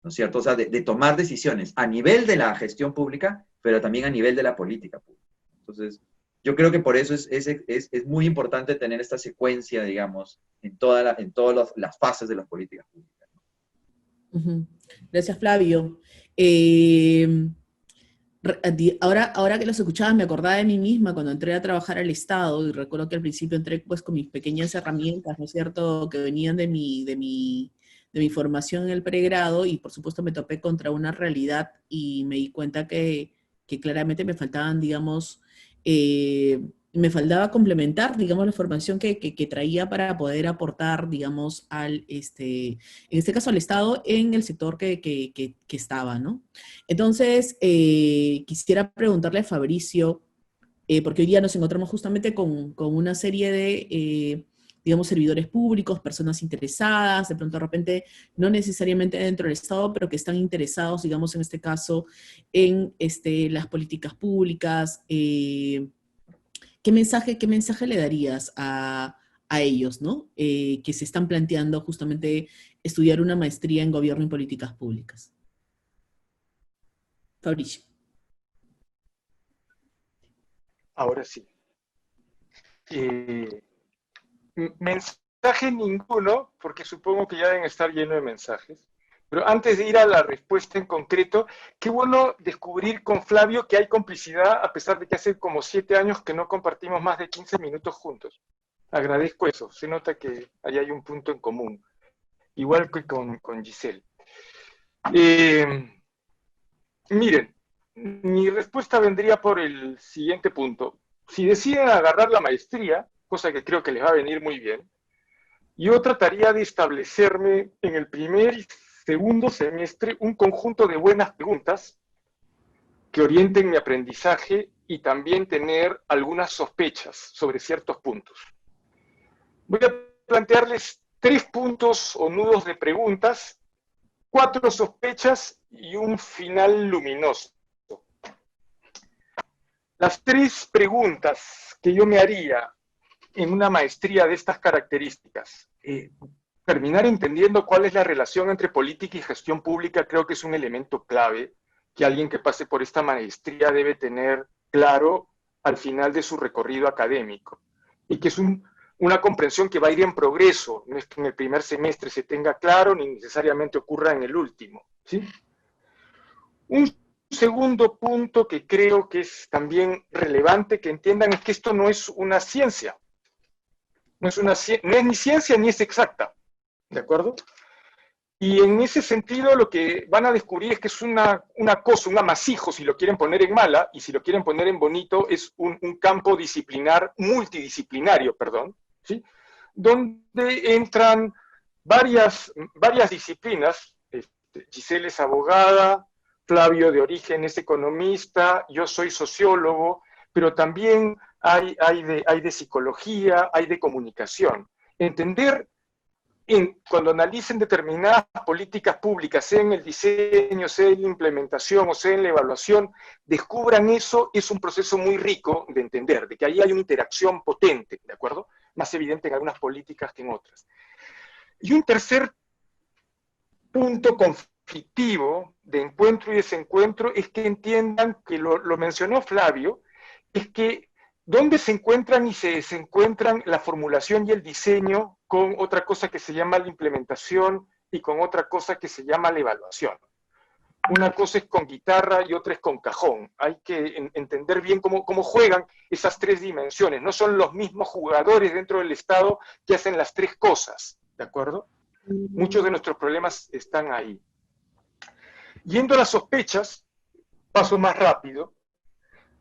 ¿no es cierto? O sea, de tomar decisiones a nivel de la gestión pública, pero también a nivel de la política pública. Entonces, yo creo que por eso es muy importante tener esta secuencia, digamos, en todas las fases de las políticas públicas. Gracias, Flavio. Ahora que los escuchaba, me acordaba de mí misma cuando entré a trabajar al Estado, y recuerdo que al principio entré pues con mis pequeñas herramientas, ¿no es cierto?, que venían de mi formación en el pregrado, y por supuesto me topé contra una realidad y me di cuenta que claramente me faltaban, digamos, me faltaba complementar, digamos, la formación que traía para poder aportar, digamos, en este caso al Estado, en el sector que estaba, ¿no? Entonces, quisiera preguntarle a Fabricio, porque hoy día nos encontramos justamente con una serie de, digamos, servidores públicos, personas interesadas, de repente, no necesariamente dentro del Estado, pero que están interesados, digamos, en este caso, en las políticas públicas. ¿Qué mensaje le darías a ellos, ¿no? Que se están planteando justamente estudiar una maestría en gobierno y políticas públicas? Fabricio. Ahora sí. Mensaje ninguno, porque supongo que ya deben estar llenos de mensajes. Pero antes de ir a la respuesta en concreto, qué bueno descubrir con Flavio que hay complicidad, a pesar de que hace como 7 años que no compartimos más de 15 minutos juntos. Agradezco eso, se nota que ahí hay un punto en común, igual que con Giselle. Miren, mi respuesta vendría por el siguiente punto. Si deciden agarrar la maestría, cosa que creo que les va a venir muy bien, yo trataría de establecerme en el primer y segundo semestre un conjunto de buenas preguntas que orienten mi aprendizaje y también tener algunas sospechas sobre ciertos puntos. Voy a plantearles 3 puntos o nudos de preguntas, 4 sospechas y un final luminoso. Las 3 preguntas que yo me haría en una maestría de estas características, terminar entendiendo cuál es la relación entre política y gestión pública, creo que es un elemento clave que alguien que pase por esta maestría debe tener claro al final de su recorrido académico, y que es una comprensión que va a ir en progreso, no es que en el primer semestre se tenga claro, ni necesariamente ocurra en el último, ¿sí? Un segundo punto que creo que es también relevante que entiendan es que esto no es una ciencia, no es ni ciencia ni es exacta, ¿de acuerdo? Y en ese sentido lo que van a descubrir es que es una cosa, un amasijo, si lo quieren poner en mala, y si lo quieren poner en bonito, es un campo multidisciplinario, ¿sí? Donde entran varias disciplinas. Giselle es abogada, Flavio de origen es economista, yo soy sociólogo, pero también hay de psicología, hay de comunicación. Entender cuando analicen determinadas políticas públicas, sea en el diseño, sea en la implementación o sea en la evaluación, descubran eso, es un proceso muy rico de entender, de que ahí hay una interacción potente, ¿de acuerdo? Más evidente en algunas políticas que en otras. Y un tercer punto conflictivo de encuentro y desencuentro es que entiendan, que lo mencionó Flavio, es que dónde se encuentran y se desencuentran la formulación y el diseño con otra cosa que se llama la implementación y con otra cosa que se llama la evaluación. Una cosa es con guitarra y otra es con cajón. Hay que entender bien cómo juegan esas tres dimensiones. No son los mismos jugadores dentro del Estado que hacen las tres cosas, ¿de acuerdo? Muchos de nuestros problemas están ahí. Yendo a las sospechas, paso más rápido,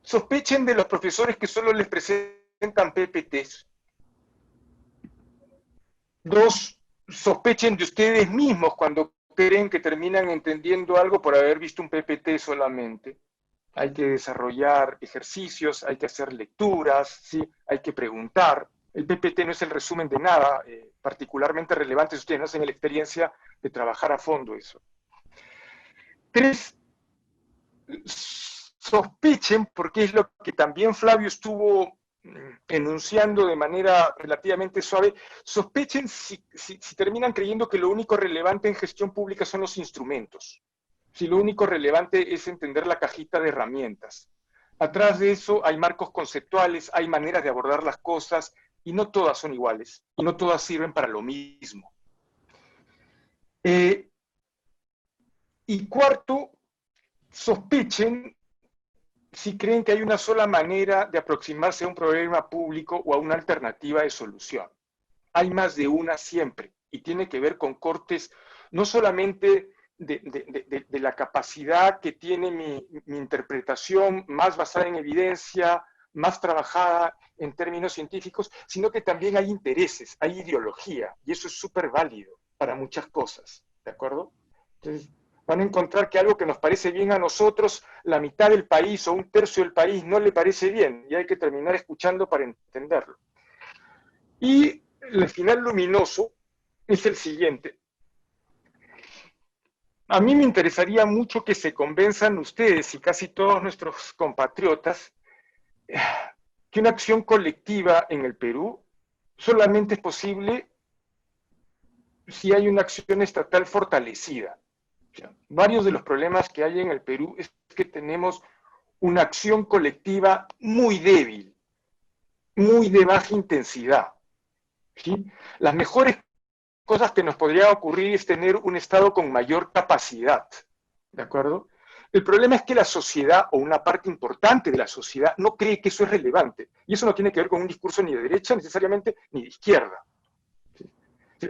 sospechen de los profesores que solo les presentan PPTs. 2, sospechen de ustedes mismos cuando creen que terminan entendiendo algo por haber visto un PPT solamente. Hay que desarrollar ejercicios, hay que hacer lecturas, ¿sí? Hay que preguntar. El PPT no es el resumen de nada, particularmente relevante si ustedes no hacen la experiencia de trabajar a fondo eso. 3, sospechen, porque es lo que también Flavio estuvo enunciando de manera relativamente suave, sospechen si terminan creyendo que lo único relevante en gestión pública son los instrumentos, si lo único relevante es entender la cajita de herramientas. Atrás de eso hay marcos conceptuales, hay maneras de abordar las cosas, y no todas son iguales, y no todas sirven para lo mismo. Y cuarto, sospechen si creen que hay una sola manera de aproximarse a un problema público o a una alternativa de solución. Hay más de una siempre, y tiene que ver con cortes no solamente de la capacidad que tiene mi interpretación más basada en evidencia, más trabajada en términos científicos, sino que también hay intereses, hay ideología, y eso es súper válido para muchas cosas, ¿de acuerdo? Entonces, van a encontrar que algo que nos parece bien a nosotros, la mitad del país o un tercio del país no le parece bien, y hay que terminar escuchando para entenderlo. Y el final luminoso es el siguiente. A mí me interesaría mucho que se convenzan ustedes y casi todos nuestros compatriotas que una acción colectiva en el Perú solamente es posible si hay una acción estatal fortalecida. Varios de los problemas que hay en el Perú es que tenemos una acción colectiva muy débil, muy de baja intensidad, ¿sí? Las mejores cosas que nos podría ocurrir es tener un Estado con mayor capacidad, ¿de acuerdo? El problema es que la sociedad, o una parte importante de la sociedad, no cree que eso es relevante. Y eso no tiene que ver con un discurso ni de derecha necesariamente, ni de izquierda. ¿Sí?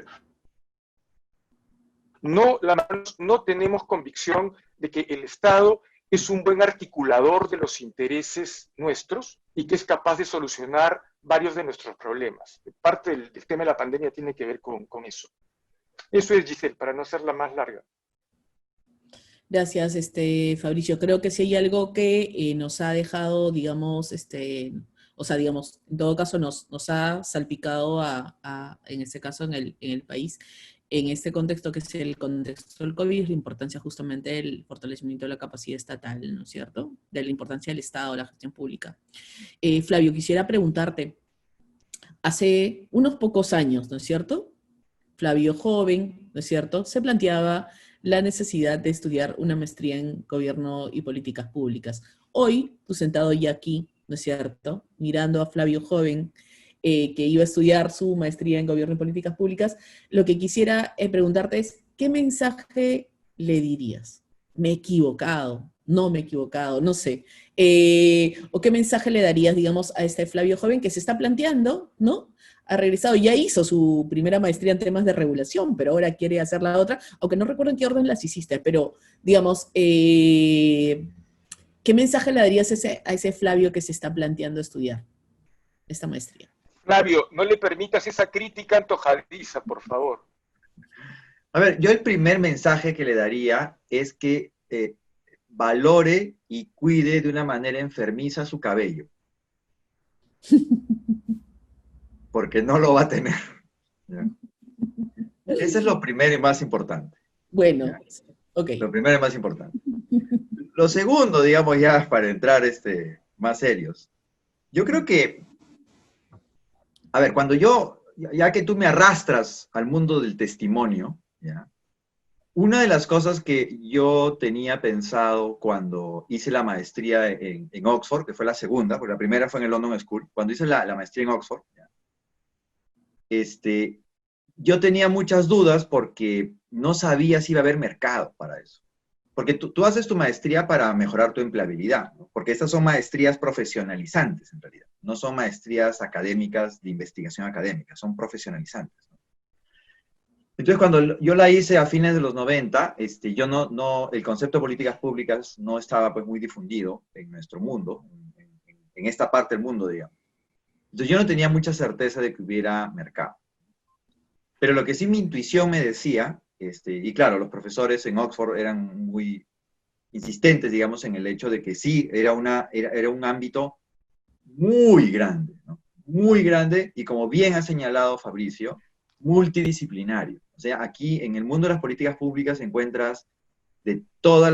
No tenemos convicción de que el Estado es un buen articulador de los intereses nuestros y que es capaz de solucionar varios de nuestros problemas. Parte del tema de la pandemia tiene que ver con eso. Eso es, Giselle, para no hacerla más larga. Gracias, Fabricio. Creo que si hay algo que nos ha dejado, digamos, o sea, digamos, en todo caso nos ha salpicado en este caso en el país, en este contexto que es el contexto del COVID, la importancia justamente del fortalecimiento de la capacidad estatal, ¿no es cierto? De la importancia del Estado, la gestión pública. Flavio, quisiera preguntarte, hace unos pocos años, ¿no es cierto? Flavio joven, ¿no es cierto?, se planteaba la necesidad de estudiar una maestría en gobierno y políticas públicas. Hoy, tú sentado ya aquí, ¿no es cierto?, mirando a Flavio joven, que iba a estudiar su maestría en gobierno y políticas públicas, lo que quisiera preguntarte es, ¿qué mensaje le dirías? ¿Me he equivocado? ¿No me he equivocado? No sé. ¿O qué mensaje le darías, digamos, a este Flavio joven que se está planteando, ¿no?, ha regresado, ya hizo su primera maestría en temas de regulación, pero ahora quiere hacer la otra, aunque no recuerdo en qué orden las hiciste, pero, digamos, ¿qué mensaje le darías a ese Flavio que se está planteando estudiar esta maestría? Flavio, no le permitas esa crítica antojadiza, por favor. A ver, yo el primer mensaje que le daría es que valore y cuide de una manera enfermiza su cabello. Porque no lo va a tener. ¿Ya? Ese es lo primero y más importante. Bueno, ¿Ya? ok. Lo primero y más importante. Lo segundo, digamos, ya para entrar más serios. Yo creo que, a ver, ya que tú me arrastras al mundo del testimonio, ¿ya? Una de las cosas que yo tenía pensado cuando hice la maestría en Oxford, que fue la segunda, porque la primera fue en el London School, cuando hice la maestría en Oxford, ¿ya? Yo tenía muchas dudas porque no sabía si iba a haber mercado para eso. Porque tú haces tu maestría para mejorar tu empleabilidad, ¿no? Porque estas son maestrías profesionalizantes en realidad, no son maestrías académicas de investigación académica, son profesionalizantes, ¿no? Entonces, cuando yo la hice a fines de los 90, el concepto de políticas públicas no estaba pues muy difundido en nuestro mundo, en esta parte del mundo, digamos. Entonces, yo no tenía mucha certeza de que hubiera mercado. Pero lo que sí mi intuición me decía, y claro, los profesores en Oxford eran muy insistentes, digamos, en el hecho de que sí, era un ámbito muy grande, ¿no? Muy grande, y como bien ha señalado Fabricio, multidisciplinario. O sea, aquí en el mundo de las políticas públicas encuentras de todas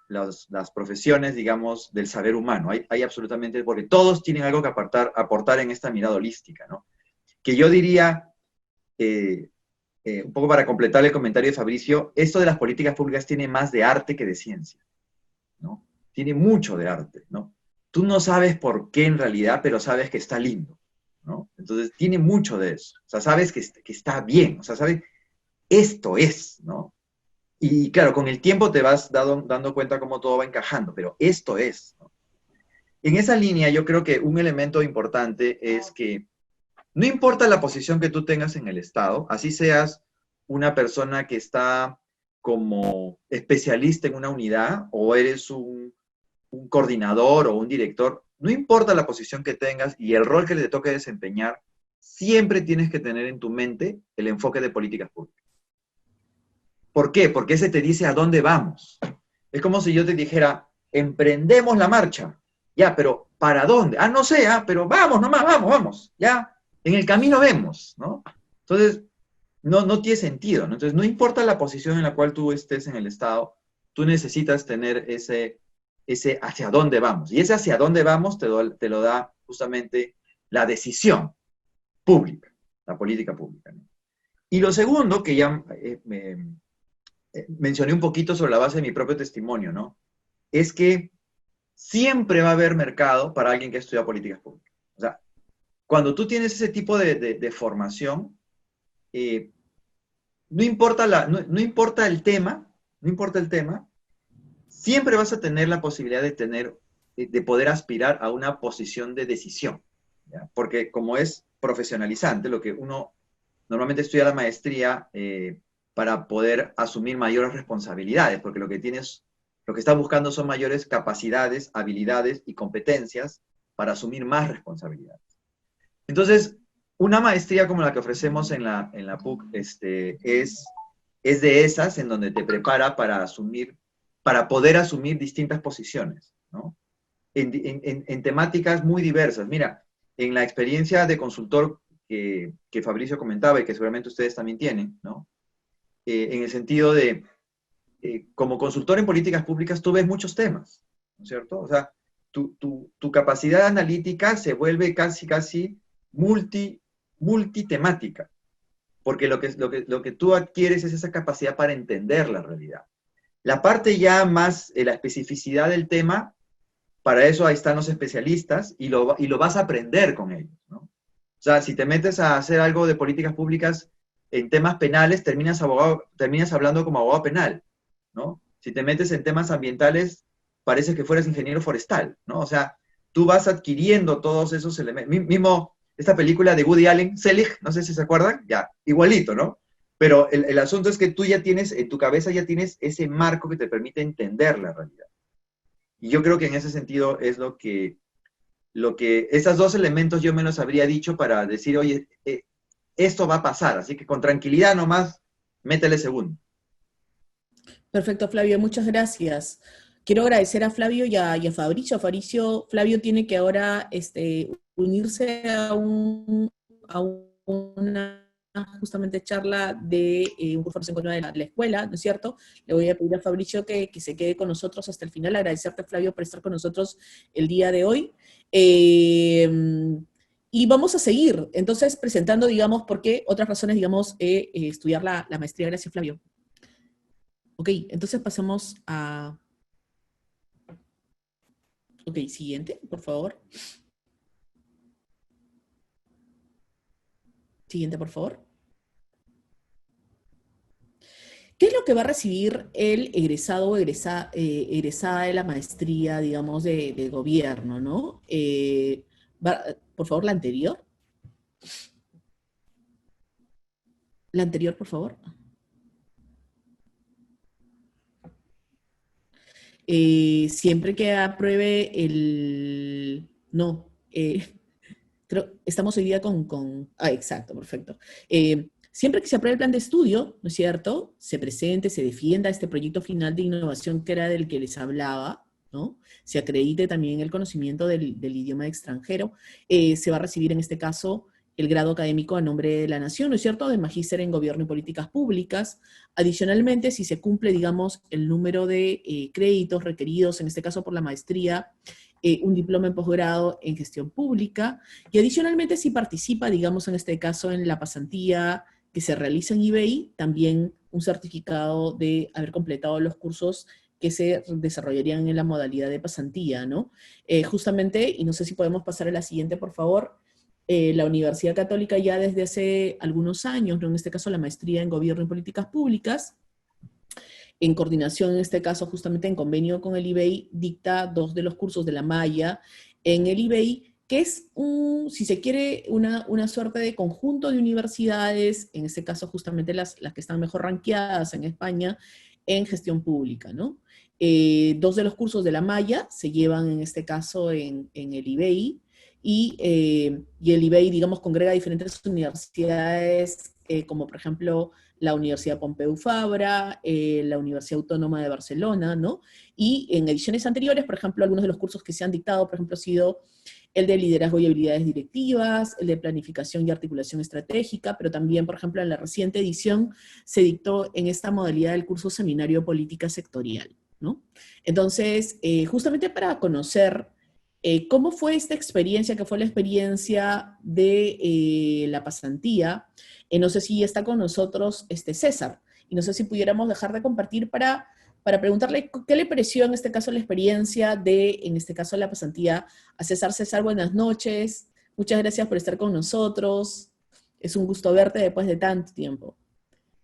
las profesiones, digamos, del saber humano. Hay absolutamente, porque todos tienen algo que aportar en esta mirada holística, ¿no? Que yo diría, un poco para completar el comentario de Fabricio, esto de las políticas públicas tiene más de arte que de ciencia, ¿no? Tiene mucho de arte, ¿no? Tú no sabes por qué en realidad, pero sabes que está lindo, ¿no? Entonces tiene mucho de eso. O sea, sabes que está bien, o sea, sabes, esto es, ¿no? Y claro, con el tiempo te vas dando cuenta cómo todo va encajando, pero esto es, ¿no? En esa línea yo creo que un elemento importante es que no importa la posición que tú tengas en el Estado, así seas una persona que está como especialista en una unidad o eres un coordinador o un director, no importa la posición que tengas y el rol que le toque desempeñar, siempre tienes que tener en tu mente el enfoque de políticas públicas. ¿Por qué? Porque ese te dice a dónde vamos. Es como si yo te dijera, emprendemos la marcha. Ya, pero ¿para dónde? Ah, no sé, pero vamos nomás, vamos, ya. En el camino vemos, ¿no? Entonces, no tiene sentido, ¿no? Entonces, no importa la posición en la cual tú estés en el Estado, tú necesitas tener ese hacia dónde vamos. Y ese hacia dónde vamos te lo da justamente la decisión pública, la política pública, ¿no? Y lo segundo, que ya mencioné un poquito sobre la base de mi propio testimonio, ¿no? Es que siempre va a haber mercado para alguien que estudia políticas públicas. O sea, cuando tú tienes ese tipo de formación, no importa el tema, no importa el tema, siempre vas a tener la posibilidad de poder aspirar a una posición de decisión, ¿ya? Porque como es profesionalizante, lo que uno normalmente estudia la maestría para poder asumir mayores responsabilidades, porque lo que está buscando son mayores capacidades, habilidades y competencias para asumir más responsabilidades. Entonces, una maestría como la que ofrecemos en la PUC es de esas en donde te prepara para poder asumir distintas posiciones, ¿no? En temáticas muy diversas. Mira, en la experiencia de consultor que Fabricio comentaba y que seguramente ustedes también tienen, ¿no? En el sentido de, como consultor en políticas públicas, tú ves muchos temas, ¿no es cierto? O sea, tu capacidad analítica se vuelve casi multitemática, porque lo que tú adquieres es esa capacidad para entender la realidad. La parte ya más, la especificidad del tema, para eso ahí están los especialistas y lo vas a aprender con ellos, ¿no? O sea, si te metes a hacer algo de políticas públicas en temas penales, terminas hablando como abogado penal, ¿no? Si te metes en temas ambientales, parece que fueras ingeniero forestal, ¿no? O sea, tú vas adquiriendo todos esos elementos. Mismo esta película de Woody Allen, Selig, no sé si se acuerdan, ya, igualito, ¿no? Pero el asunto es que tú ya tienes, en tu cabeza ya tienes ese marco que te permite entender la realidad. Y yo creo que en ese sentido es lo que esos dos elementos yo me los habría dicho para decir, oye, esto va a pasar, así que con tranquilidad nomás, métele segundo. Perfecto, Flavio, muchas gracias. Quiero agradecer a Flavio y a Fabricio. Flavio tiene que ahora unirse a una justamente charla de un curso en contra de la escuela, ¿no es cierto? Le voy a pedir a Fabricio que se quede con nosotros hasta el final, agradecerte, Flavio, por estar con nosotros el día de hoy. Y vamos a seguir, entonces, presentando, digamos, por qué otras razones, digamos, estudiar la maestría. Gracias, Flavio. Ok, entonces pasamos a... Ok, siguiente, por favor. Siguiente, por favor. ¿Qué es lo que va a recibir el egresado o egresada de la maestría, digamos, de gobierno, ¿no? Por favor, la anterior. La anterior, por favor. Siempre que apruebe el... No, estamos hoy día con... Ah, exacto, perfecto. Siempre que se apruebe el plan de estudio, ¿no es cierto?, se presente, se defienda este proyecto final de innovación que era del que les hablaba, ¿no? Se acredite también el conocimiento del idioma extranjero, se va a recibir en este caso el grado académico a nombre de la nación, ¿no es cierto?, de magíster en gobierno y políticas públicas. Adicionalmente, si se cumple, digamos, el número de créditos requeridos, en este caso por la maestría, un diploma en posgrado en gestión pública, y adicionalmente si participa, digamos, en este caso, en la pasantía que se realiza en IBEI, también un certificado de haber completado los cursos que se desarrollarían en la modalidad de pasantía, ¿no? Justamente, y no sé si podemos pasar a la siguiente, por favor, la Universidad Católica ya desde hace algunos años, ¿no?, en este caso la maestría en Gobierno y Políticas Públicas, en coordinación, en este caso, justamente en convenio con el IBEI, dicta 2 de los cursos de la malla en el IBEI, que es, si se quiere, una suerte de conjunto de universidades, en este caso justamente las que están mejor rankeadas en España, en gestión pública, ¿no? 2 de los cursos de la malla se llevan, en este caso, en el IBEI, y el IBEI, digamos, congrega diferentes universidades, como por ejemplo la Universidad Pompeu Fabra, la Universidad Autónoma de Barcelona, ¿no? Y en ediciones anteriores, por ejemplo, algunos de los cursos que se han dictado, por ejemplo, ha sido el de liderazgo y habilidades directivas, el de planificación y articulación estratégica, pero también, por ejemplo, en la reciente edición se dictó en esta modalidad el curso Seminario Política Sectorial, ¿no? Entonces, justamente para conocer cómo fue esta experiencia, que fue la experiencia de la pasantía, no sé si está con nosotros César, y no sé si pudiéramos dejar de compartir para preguntarle qué le pareció en este caso la experiencia de, en este caso, la pasantía a César. César, buenas noches, muchas gracias por estar con nosotros, es un gusto verte después de tanto tiempo.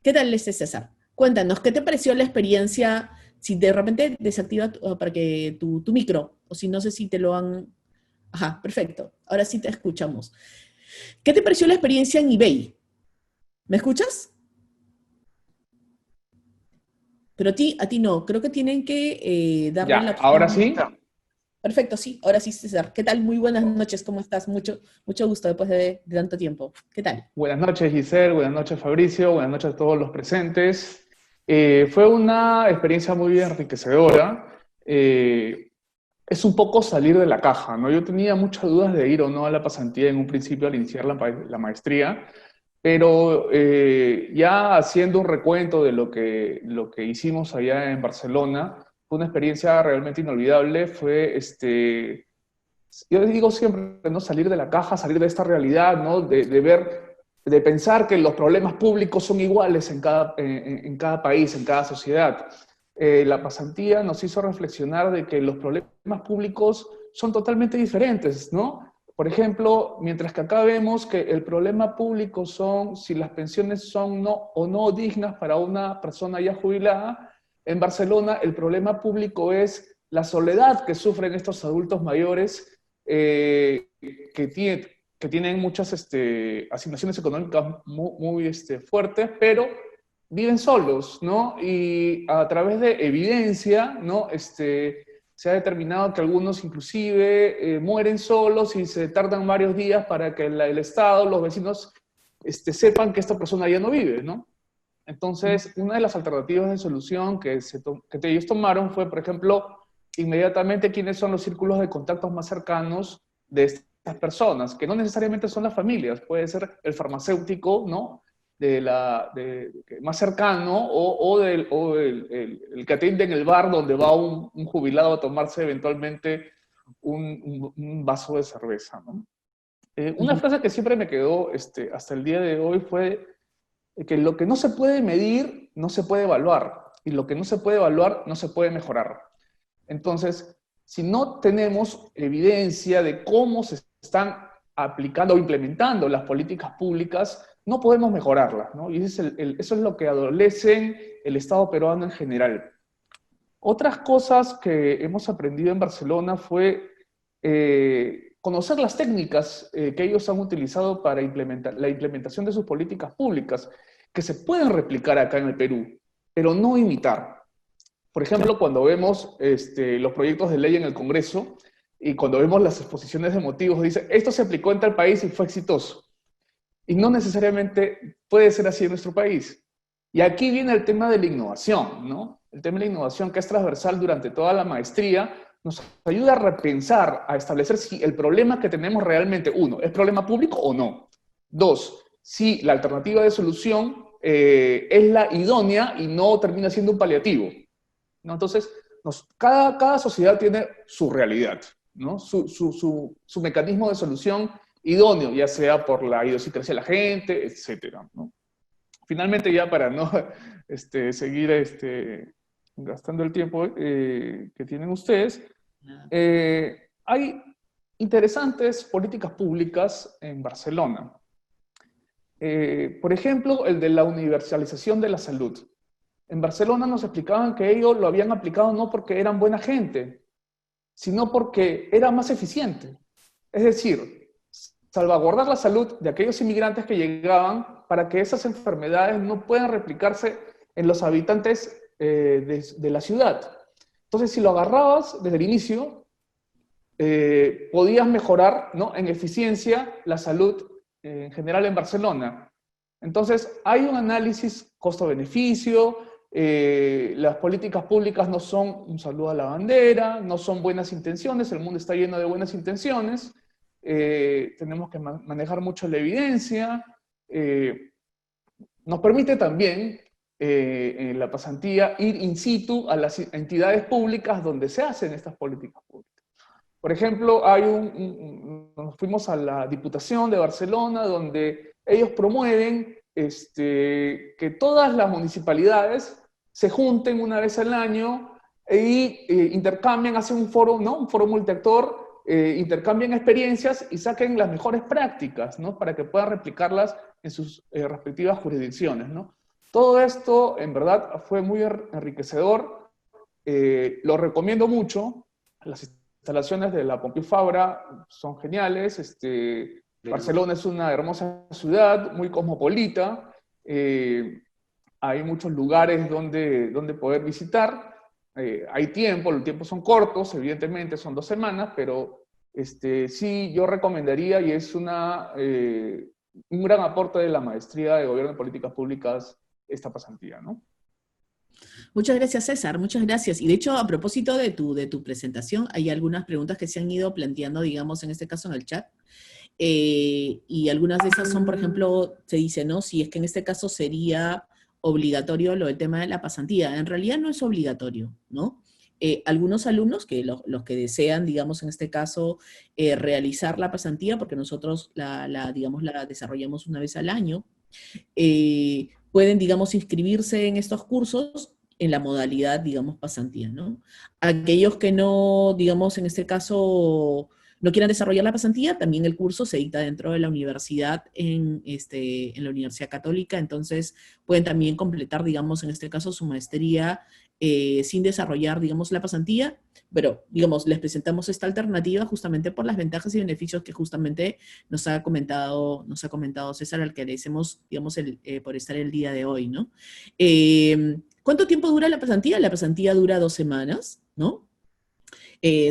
¿Qué tal César? Cuéntanos, ¿qué te pareció la experiencia? Si de repente desactiva para que tu micro, o si no sé si te lo han... Ajá, perfecto, ahora sí te escuchamos. ¿Qué te pareció la experiencia en IBEI? ¿Me escuchas? Pero a ti no, creo que tienen que darle Ya, la opción. ahora sí. Perfecto, sí, ahora sí, César. ¿Qué tal? Muy buenas noches, ¿cómo estás? Mucho gusto después de tanto tiempo. ¿Qué tal? Buenas noches, Giselle, buenas noches, Fabricio, buenas noches a todos los presentes. Fue una experiencia muy enriquecedora. Es un poco salir de la caja, ¿no? Yo tenía muchas dudas de ir o no a la pasantía en un principio al iniciar la maestría, pero ya haciendo un recuento de lo que hicimos allá en Barcelona, fue una experiencia realmente inolvidable. Yo digo siempre, ¿no?, salir de la caja, salir de esta realidad, ¿no?, de pensar que los problemas públicos son iguales en cada país, en cada sociedad. La pasantía nos hizo reflexionar de que los problemas públicos son totalmente diferentes, ¿no? Por ejemplo, mientras que acá vemos que el problema público son si las pensiones son o no dignas para una persona ya jubilada, en Barcelona el problema público es la soledad que sufren estos adultos mayores que tienen muchas asignaciones económicas muy fuertes, pero viven solos, ¿no? Y a través de evidencia, ¿no?, se ha determinado que algunos inclusive mueren solos y se tardan varios días para que el Estado, los vecinos, sepan que esta persona ya no vive, ¿no? Entonces, una de las alternativas de solución que ellos tomaron fue, por ejemplo, inmediatamente quiénes son los círculos de contactos más cercanos de estas personas, que no necesariamente son las familias, puede ser el farmacéutico, ¿no?, más cercano o el que atiende en el bar donde va un jubilado a tomarse eventualmente un vaso de cerveza, ¿no? Una frase que siempre me quedó hasta el día de hoy fue que lo que no se puede medir no se puede evaluar, y lo que no se puede evaluar no se puede mejorar. Entonces, si no tenemos evidencia de cómo se están aplicando o implementando las políticas públicas, no podemos mejorarlas, ¿no? Y eso es lo que adolece el Estado peruano en general. Otras cosas que hemos aprendido en Barcelona fue conocer las técnicas que ellos han utilizado para la implementación de sus políticas públicas, que se pueden replicar acá en el Perú, pero no imitar. Por ejemplo, cuando vemos los proyectos de ley en el Congreso y cuando vemos las exposiciones de motivos, dice, esto se aplicó en tal país y fue exitoso. Y no necesariamente puede ser así en nuestro país. Y aquí viene el tema de la innovación, ¿no? El tema de la innovación, que es transversal durante toda la maestría, nos ayuda a repensar, a establecer si el problema que tenemos realmente, uno, ¿es problema público o no? Dos, si la alternativa de solución es la idónea y no termina siendo un paliativo, ¿no? Entonces, cada sociedad tiene su realidad, ¿no? Su mecanismo de solución idóneo, ya sea por la idiosincrasia de la gente, etcétera, ¿no? Finalmente, ya para no seguir gastando el tiempo que tienen ustedes, hay interesantes políticas públicas en Barcelona. Por ejemplo, el de la universalización de la salud. En Barcelona nos explicaban que ellos lo habían aplicado no porque eran buena gente, sino porque era más eficiente. Es decir, salvaguardar la salud de aquellos inmigrantes que llegaban para que esas enfermedades no puedan replicarse en los habitantes de la ciudad. Entonces, si lo agarrabas desde el inicio, podías mejorar, ¿no?, en eficiencia la salud en general en Barcelona. Entonces, hay un análisis costo-beneficio, las políticas públicas no son un saludo a la bandera, no son buenas intenciones, el mundo está lleno de buenas intenciones, tenemos que manejar mucho la evidencia, nos permite también en la pasantía ir in situ a las entidades públicas donde se hacen estas políticas públicas. Por ejemplo, nos fuimos a la Diputación de Barcelona, donde ellos promueven que todas las municipalidades se junten una vez al año y intercambian, hacen un foro, ¿no?, un foro multiactor, intercambian experiencias y saquen las mejores prácticas, ¿no?, para que puedan replicarlas en sus respectivas jurisdicciones, ¿no? Todo esto, en verdad, fue muy enriquecedor. Lo recomiendo mucho. Las instalaciones de la Pompeu Fabra son geniales. Barcelona es una hermosa ciudad, muy cosmopolita. Hay muchos lugares donde poder visitar. Hay tiempo, los tiempos son cortos, evidentemente son 2 semanas, pero sí, yo recomendaría, y es un gran aporte de la maestría de Gobierno y Políticas Públicas, esta pasantía, ¿no? Muchas gracias, César, muchas gracias. Y de hecho, a propósito de tu presentación, hay algunas preguntas que se han ido planteando, digamos, en este caso en el chat. Y algunas de esas son, por ejemplo, se dice, ¿no?, si es que en este caso sería obligatorio lo del tema de la pasantía. En realidad no es obligatorio, ¿no? Algunos alumnos, los que desean, digamos, en este caso, realizar la pasantía, porque nosotros digamos, la desarrollamos una vez al año, pueden, digamos, inscribirse en estos cursos en la modalidad, digamos, pasantía, ¿no? Aquellos que no, digamos, en este caso, no quieran desarrollar la pasantía, también el curso se dicta dentro de la universidad, en la Universidad Católica, entonces pueden también completar, digamos, en este caso, su maestría sin desarrollar, digamos, la pasantía, pero, digamos, les presentamos esta alternativa justamente por las ventajas y beneficios que justamente nos ha comentado César, al que agradecemos, digamos, por estar el día de hoy, ¿no? ¿Cuánto tiempo dura la pasantía? La pasantía dura 2 semanas, ¿no?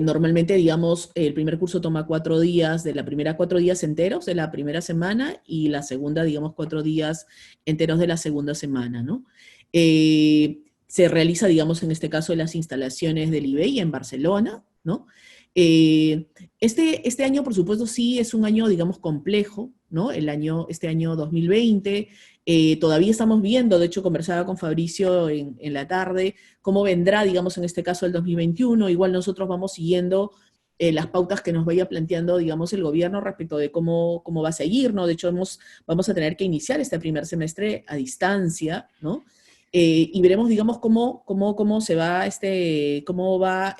Normalmente, digamos, el primer curso toma 4 días, de la primera 4 días enteros de la primera semana, y la segunda, digamos, 4 días enteros de la segunda semana, ¿no? Se realiza, digamos, en este caso, en las instalaciones del IBEI en Barcelona, ¿no? Este año, por supuesto, sí es un año, digamos, complejo, ¿no? Este año 2020, todavía estamos viendo, de hecho conversaba con Fabricio en la tarde, cómo vendrá, digamos, en este caso el 2021, igual nosotros vamos siguiendo las pautas que nos vaya planteando, digamos, el gobierno respecto de cómo va a seguir, ¿no? De hecho, vamos a tener que iniciar este primer semestre a distancia, ¿no? Y veremos, digamos, cómo se va, cómo va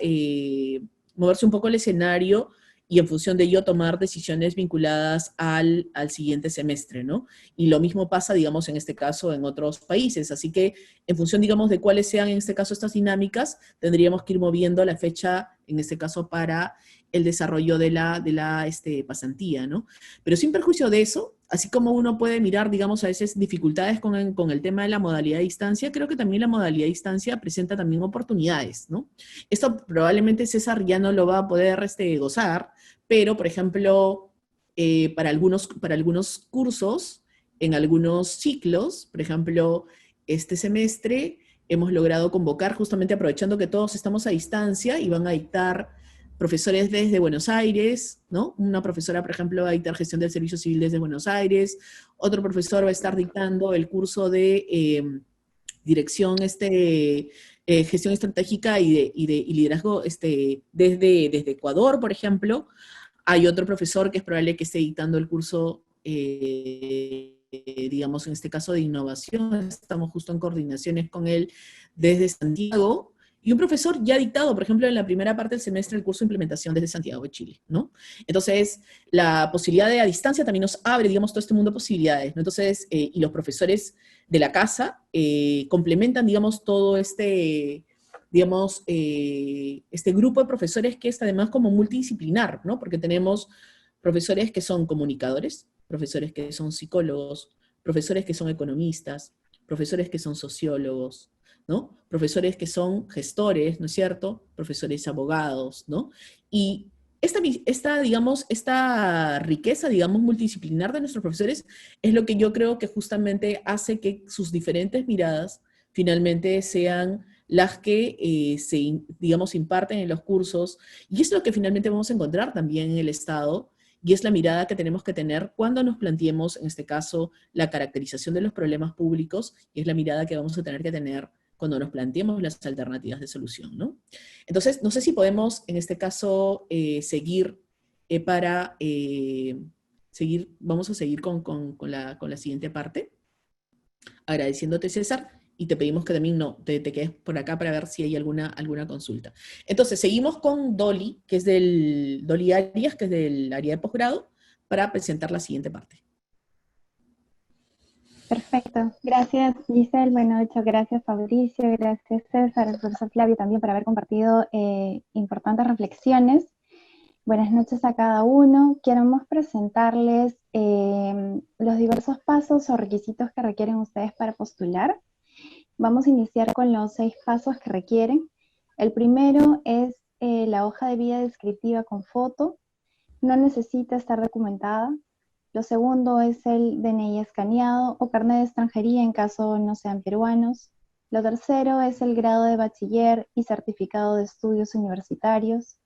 moverse un poco el escenario y en función de ello tomar decisiones vinculadas al siguiente semestre, ¿no? Y lo mismo pasa, digamos, en este caso en otros países. Así que en función, digamos, de cuáles sean en este caso estas dinámicas, tendríamos que ir moviendo la fecha, en este caso, para el desarrollo de la pasantía, ¿no? Pero sin perjuicio de eso, así como uno puede mirar, digamos, a veces dificultades con el tema de la modalidad de distancia, creo que también la modalidad de distancia presenta también oportunidades, ¿no? Esto probablemente César ya no lo va a poder gozar, pero, por ejemplo, para algunos cursos, en algunos ciclos, por ejemplo, este semestre hemos logrado convocar, justamente aprovechando que todos estamos a distancia, y van a dictar profesores desde Buenos Aires, ¿no? Una profesora, por ejemplo, va a dictar gestión del servicio civil desde Buenos Aires, otro profesor va a estar dictando el curso de dirección, gestión estratégica y liderazgo desde Ecuador, por ejemplo. Hay otro profesor que es probable que esté dictando el curso, digamos, en este caso de innovación. Estamos justo en coordinaciones con él desde Santiago. Y un profesor ya ha dictado, por ejemplo, en la primera parte del semestre el curso de implementación desde Santiago de Chile, ¿no? Entonces, la posibilidad de a distancia también nos abre, digamos, todo este mundo de posibilidades, ¿no? Entonces, y los profesores de la casa complementan, digamos, todo digamos, este grupo de profesores que es además como multidisciplinar, ¿no? Porque tenemos profesores que son comunicadores, profesores que son psicólogos, profesores que son economistas, profesores que son sociólogos, ¿no? Profesores que son gestores, ¿no es cierto? Profesores abogados, ¿no? Y digamos, esta riqueza, digamos, multidisciplinar de nuestros profesores es lo que yo creo que justamente hace que sus diferentes miradas finalmente sean las que digamos, imparten en los cursos, y es lo que finalmente vamos a encontrar también en el Estado, y es la mirada que tenemos que tener cuando nos planteemos, en este caso, la caracterización de los problemas públicos, y es la mirada que vamos a tener que tener cuando nos planteemos las alternativas de solución, ¿no? Entonces, no sé si podemos, en este caso, seguir vamos a seguir con la siguiente parte, agradeciéndote, César, y te pedimos que también te quedes por acá para ver si hay alguna consulta. Entonces, seguimos con Dolly, Dolly Arias, que es del área de posgrado, para presentar la siguiente parte. Perfecto. Gracias, Giselle. Bueno, muchas gracias, Fabricio. Gracias, César, el profesor Flavio también por haber compartido importantes reflexiones. Buenas noches a cada uno. Queremos presentarles los diversos pasos o requisitos que requieren ustedes para postular. Vamos a iniciar con los 6 pasos que requieren. El primero es la hoja de vida descriptiva con foto. No necesita estar documentada. Lo segundo es el DNI escaneado o carnet de extranjería en caso no sean peruanos. Lo tercero es el grado de bachiller y certificado de estudios universitarios.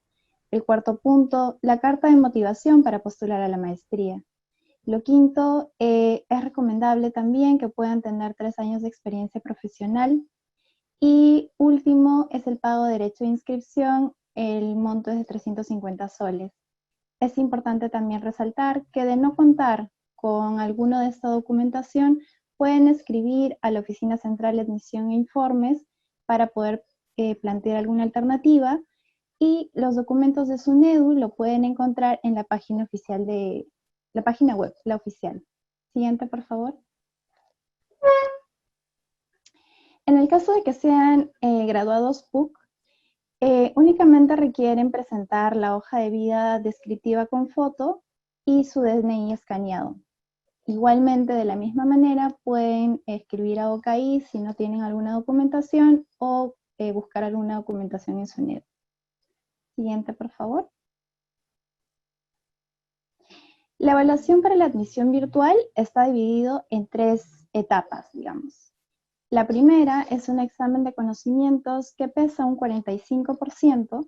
El cuarto punto, la carta de motivación para postular a la maestría. Lo quinto, es recomendable también que puedan tener 3 años de experiencia profesional. Y último es el pago de derecho de inscripción, el monto es de 350 soles. Es importante también resaltar que de no contar con alguno de esta documentación, pueden escribir a la Oficina Central de Admisión e Informes para poder plantear alguna alternativa, y los documentos de SUNEDU lo pueden encontrar en la página oficial la página web, la oficial. Siguiente, por favor. En el caso de que sean graduados PUC, únicamente requieren presentar la hoja de vida descriptiva con foto y su DNI escaneado. Igualmente, de la misma manera, pueden escribir a OCAI si no tienen alguna documentación o buscar alguna documentación en SUNEDU. Siguiente, por favor. La evaluación para la admisión virtual está dividido en 3 etapas, digamos. La primera es un examen de conocimientos que pesa un 45%.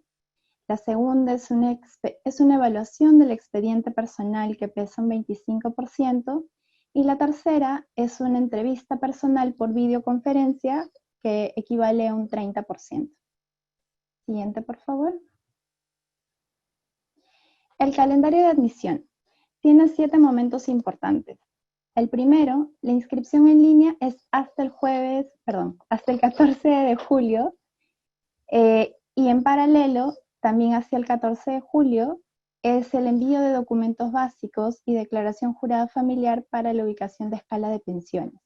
La segunda es una evaluación del expediente personal que pesa un 25%, y la tercera es una entrevista personal por videoconferencia que equivale a un 30%. Siguiente, por favor. El calendario de admisión tiene 7 momentos importantes. El primero, la inscripción en línea es hasta el 14 de julio, y en paralelo, también hacia el 14 de julio, es el envío de documentos básicos y declaración jurada familiar para la ubicación de escala de pensiones.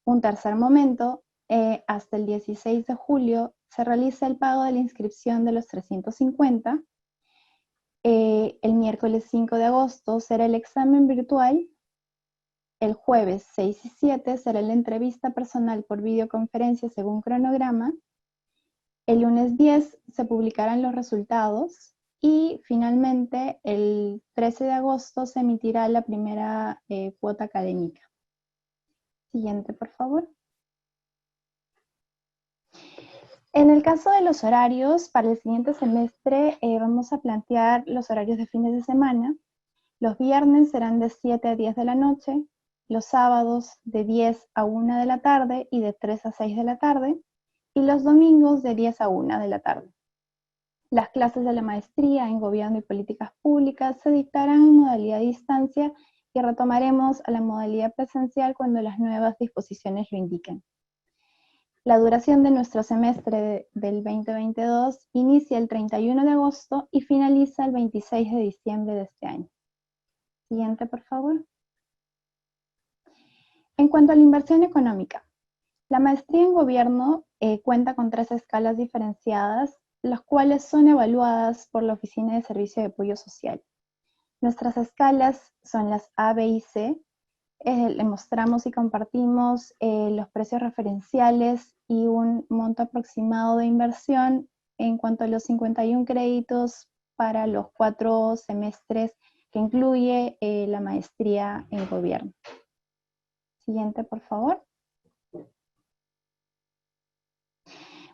Un tercer momento, hasta el 16 de julio, se realiza el pago de la inscripción de los 350. El miércoles 5 de agosto será el examen virtual. El jueves 6 y 7 será la entrevista personal por videoconferencia según cronograma. El lunes 10 se publicarán los resultados. Y finalmente, el 13 de agosto se emitirá la primera cuota académica. Siguiente, por favor. En el caso de los horarios, para el siguiente semestre vamos a plantear los horarios de fines de semana. Los viernes serán de 7 a 10 de la noche, los sábados de 10 a 1 de la tarde y de 3 a 6 de la tarde, y los domingos de 10 a 1 de la tarde. Las clases de la maestría en Gobierno y Políticas Públicas se dictarán en modalidad de distancia y retomaremos a la modalidad presencial cuando las nuevas disposiciones lo indiquen. La duración de nuestro semestre del 2022 inicia el 31 de agosto y finaliza el 26 de diciembre de este año. Siguiente, por favor. En cuanto a la inversión económica, la maestría en Gobierno cuenta con 3 escalas diferenciadas, las cuales son evaluadas por la Oficina de Servicio de Apoyo Social. Nuestras escalas son las A, B y C. Le mostramos y compartimos los precios referenciales y un monto aproximado de inversión en cuanto a los 51 créditos para los 4 semestres que incluye la maestría en Gobierno. Siguiente, por favor.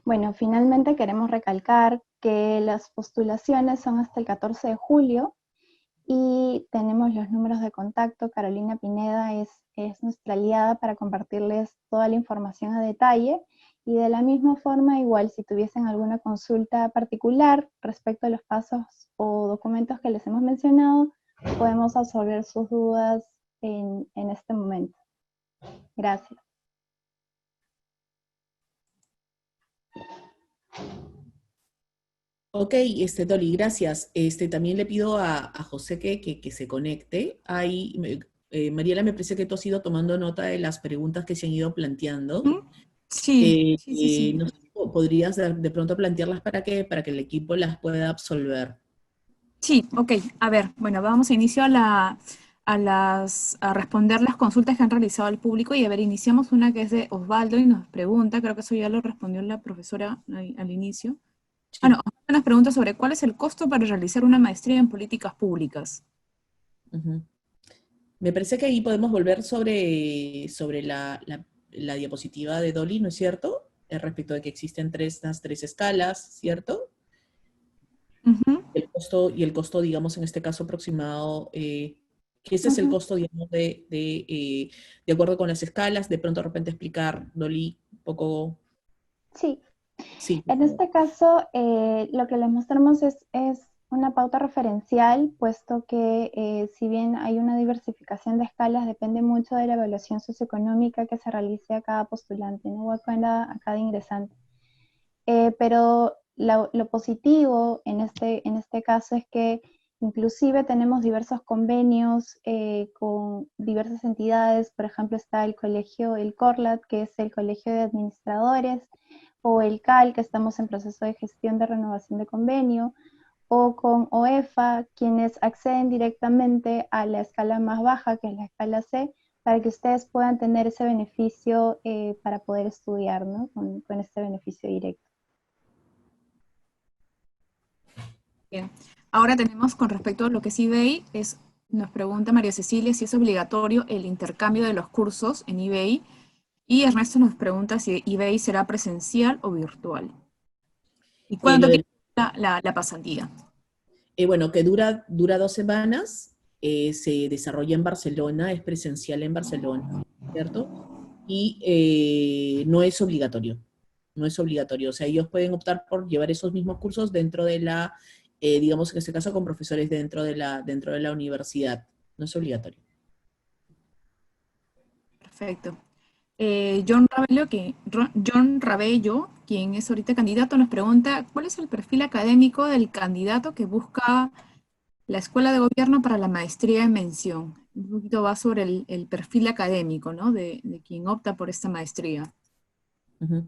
Bueno, finalmente queremos recalcar que las postulaciones son hasta el 14 de julio y tenemos los números de contacto. Carolina Pineda es nuestra aliada para compartirles toda la información a detalle, y de la misma forma, igual si tuviesen alguna consulta particular respecto a los pasos o documentos que les hemos mencionado, podemos absorber sus dudas en este momento. Gracias. Ok, Dolly, gracias. También le pido a José que se conecte. Ahí, Mariela, me parece que tú has ido tomando nota de las preguntas que se han ido planteando. Sí, sí. No sé si podrías de pronto plantearlas para que el equipo las pueda absolver. Sí, ok. A ver, bueno, vamos a iniciar a responder las consultas que han realizado al público, y a ver, iniciamos una que es de Osvaldo y nos pregunta, creo que eso ya lo respondió la profesora al inicio. Sí. Osvaldo nos pregunta sobre cuál es el costo para realizar una maestría en políticas públicas. Me parece que ahí podemos volver sobre la diapositiva de Dolly, ¿no es cierto? Respecto de que existen las 3 escalas, ¿cierto? El costo, digamos, en este caso aproximado, que ese es el costo, digamos, de acuerdo con las escalas. De pronto, de repente explicar, Dolly, un poco. Sí. Sí. En este caso, lo que les mostramos es una pauta referencial, puesto que si bien hay una diversificación de escalas, depende mucho de la evaluación socioeconómica que se realice a cada postulante, ¿no? O a cada ingresante. Pero lo positivo en este caso es que inclusive tenemos diversos convenios con diversas entidades. Por ejemplo, está el CORLAT, que es el Colegio de Administradores, o el CAL, que estamos en proceso de gestión de renovación de convenio, o con OEFA, quienes acceden directamente a la escala más baja, que es la escala C, para que ustedes puedan tener ese beneficio para poder estudiar, ¿no? Con este beneficio directo. Bien. Ahora tenemos, con respecto a lo que es eBay, nos pregunta María Cecilia si es obligatorio el intercambio de los cursos en eBay, y Ernesto nos pregunta si eBay será presencial o virtual. ¿Y cuándo la pasantía? Bueno, que dura 2 semanas, se desarrolla en Barcelona, es presencial en Barcelona, ¿cierto? Y no es obligatorio, no es obligatorio. O sea, ellos pueden optar por llevar esos mismos cursos dentro de la, digamos en este caso con profesores dentro de la universidad. No es obligatorio. Perfecto. John Rabello, quien es ahorita candidato, nos pregunta, ¿cuál es el perfil académico del candidato que busca la Escuela de Gobierno para la maestría en mención? Un poquito va sobre el perfil académico, ¿no? De quien opta por esta maestría. Ujú.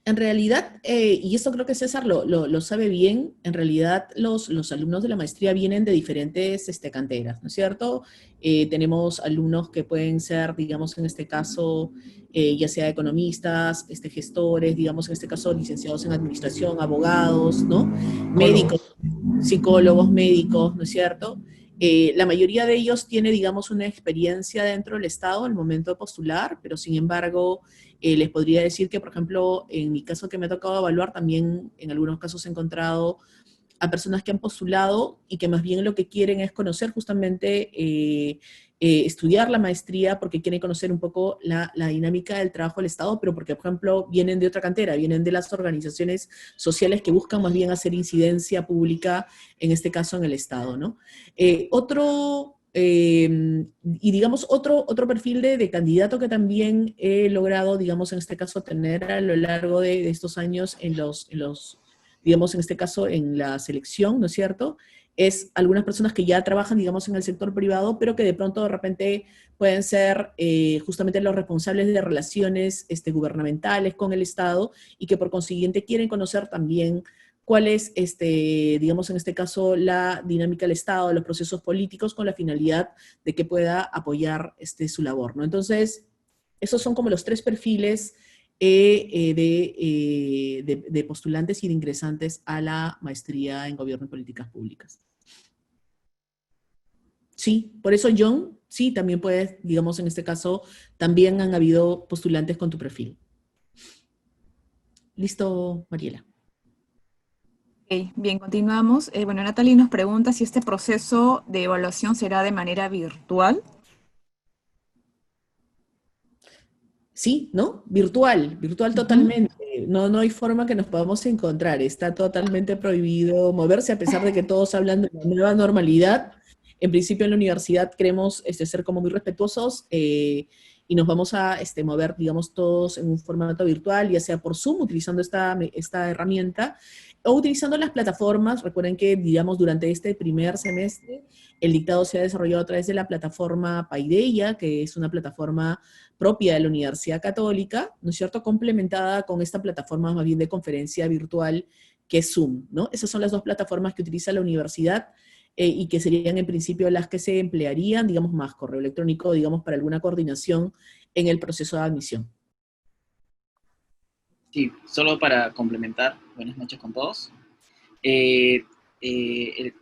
En realidad, y esto creo que César lo sabe bien, en realidad los alumnos de la maestría vienen de diferentes canteras, ¿no es cierto? Tenemos alumnos que pueden ser, digamos, en este caso, ya sea economistas, gestores, digamos, en este caso, licenciados en administración, abogados, ¿no? Médicos, psicólogos, médicos, ¿no es cierto? La mayoría de ellos tiene, digamos, una experiencia dentro del Estado al momento de postular, pero sin embargo, les podría decir que, por ejemplo, en mi caso que me ha tocado evaluar, también en algunos casos he encontrado a personas que han postulado y que más bien lo que quieren es conocer justamente, estudiar la maestría porque quieren conocer un poco la dinámica del trabajo del Estado, pero porque, por ejemplo, vienen de otra cantera, vienen de las organizaciones sociales que buscan más bien hacer incidencia pública, en este caso en el Estado, ¿no? Y digamos, otro perfil de candidato que también he logrado, digamos, en este caso, tener a lo largo de estos años digamos, en este caso, en la selección, ¿no es cierto? Es algunas personas que ya trabajan, digamos, en el sector privado, pero que de pronto, de repente, pueden ser justamente los responsables de relaciones gubernamentales con el Estado y que por consiguiente quieren conocer también cuál es, digamos, en este caso, la dinámica del Estado, de los procesos políticos, con la finalidad de que pueda apoyar su labor, ¿no? Entonces, esos son como los 3 perfiles de postulantes y de ingresantes a la maestría en Gobierno y Políticas Públicas. Sí, por eso, John, sí, también puedes, digamos, en este caso, también han habido postulantes con tu perfil. Listo, Mariela. Ok, bien, continuamos. Bueno, Natalie nos pregunta si este proceso de evaluación será de manera virtual. Sí, ¿no? Virtual totalmente. No hay forma que nos podamos encontrar. Está totalmente prohibido moverse, a pesar de que todos hablan de la nueva normalidad. En principio en la universidad queremos ser como muy respetuosos, y nos vamos a mover, digamos, todos en un formato virtual, ya sea por Zoom, utilizando esta herramienta, o utilizando las plataformas. Recuerden que, digamos, durante este primer semestre, el dictado se ha desarrollado a través de la plataforma Paideia, que es una plataforma propia de la Universidad Católica, ¿no es cierto?, complementada con esta plataforma más bien de conferencia virtual que es Zoom, ¿no? Esas son las 2 plataformas que utiliza la universidad, y que serían en principio las que se emplearían, digamos, más correo electrónico, digamos, para alguna coordinación en el proceso de admisión. Sí, solo para complementar, buenas noches con todos.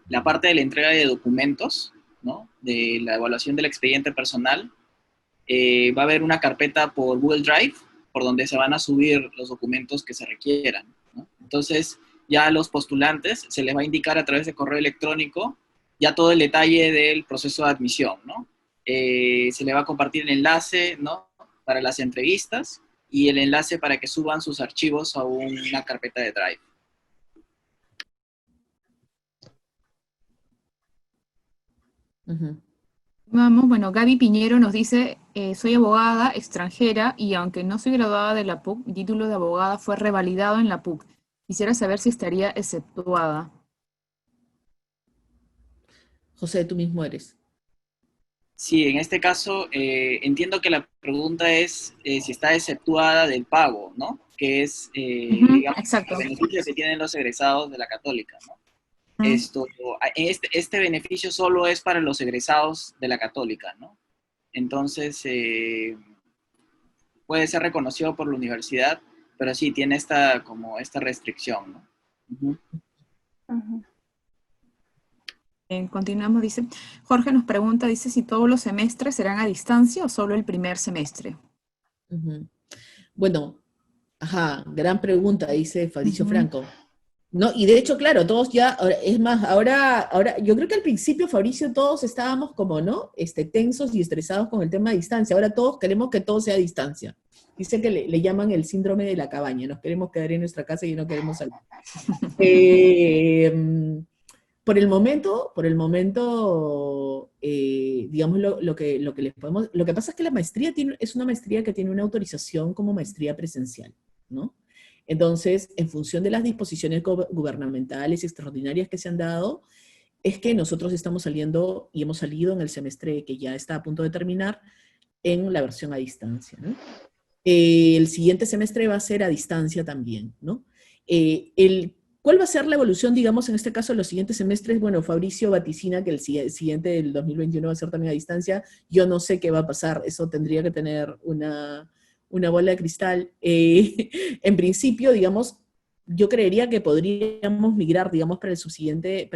La parte de la entrega de documentos, ¿no?, de la evaluación del expediente personal, va a haber una carpeta por Google Drive, por donde se van a subir los documentos que se requieran, ¿no? Entonces, ya a los postulantes se les va a indicar a través de correo electrónico ya todo el detalle del proceso de admisión, ¿no? Se le va a compartir el enlace, ¿no?, para las entrevistas y el enlace para que suban sus archivos a una carpeta de Drive. Vamos, bueno, Gaby Piñero nos dice, soy abogada extranjera y aunque no soy graduada de la PUC, mi título de abogada fue revalidado en la PUC. Quisiera saber si estaría exceptuada. José, tú mismo eres. Sí, en este caso entiendo que la pregunta es si está exceptuada del pago, ¿no? Que es, digamos, exacto. el beneficio que tienen los egresados de la Católica, ¿no? Este beneficio solo es para los egresados de la Católica, ¿no? Entonces, puede ser reconocido por la universidad, pero sí tiene esta restricción, ¿no? Continuamos, dice, Jorge nos pregunta, dice, si todos los semestres serán a distancia o solo el primer semestre. Bueno, gran pregunta, dice Fabricio Franco. ¿no? Y de hecho, claro, todos ya, es más, ahora, yo creo que al principio, Fabricio, todos estábamos como, ¿no? Tensos y estresados con el tema de distancia. Ahora todos queremos que todo sea a distancia. Dice que le llaman el síndrome de la cabaña. Nos queremos quedar en nuestra casa y no queremos salir. Por el momento, digamos, lo que les podemos, lo que pasa es que la maestría es una maestría que tiene una autorización como maestría presencial, ¿no? Entonces, en función de las disposiciones gubernamentales extraordinarias que se han dado, es que nosotros estamos saliendo y hemos salido en el semestre que ya está a punto de terminar en la versión a distancia, ¿no? El siguiente semestre va a ser a distancia también, ¿no? ¿Cuál va a ser la evolución, digamos, en este caso, en los siguientes semestres? Bueno, Fabricio vaticina que el siguiente del 2021 va a ser también a distancia. Yo no sé qué va a pasar, eso tendría que tener una bola de cristal. En principio, digamos, yo creería que podríamos migrar, digamos, para el siguiente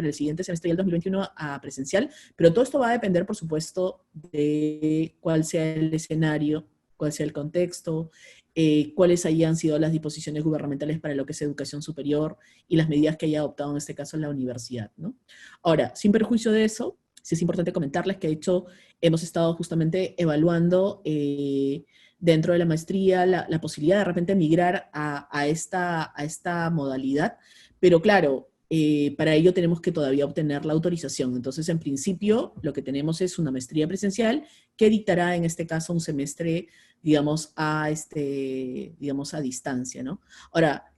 semestre del 2021 a presencial, pero todo esto va a depender, por supuesto, de cuál sea el escenario, cuál sea el contexto, cuáles hayan sido las disposiciones gubernamentales para lo que es educación superior y las medidas que haya adoptado en este caso la universidad, ¿no? Ahora, sin perjuicio de eso, sí es importante comentarles que de hecho hemos estado justamente evaluando dentro de la maestría la posibilidad de repente migrar a esta modalidad, pero claro, para ello tenemos que todavía obtener la autorización. Entonces, en principio, lo que tenemos es una maestría presencial que dictará en este caso un semestre, digamos, a distancia, ¿no? Ahora,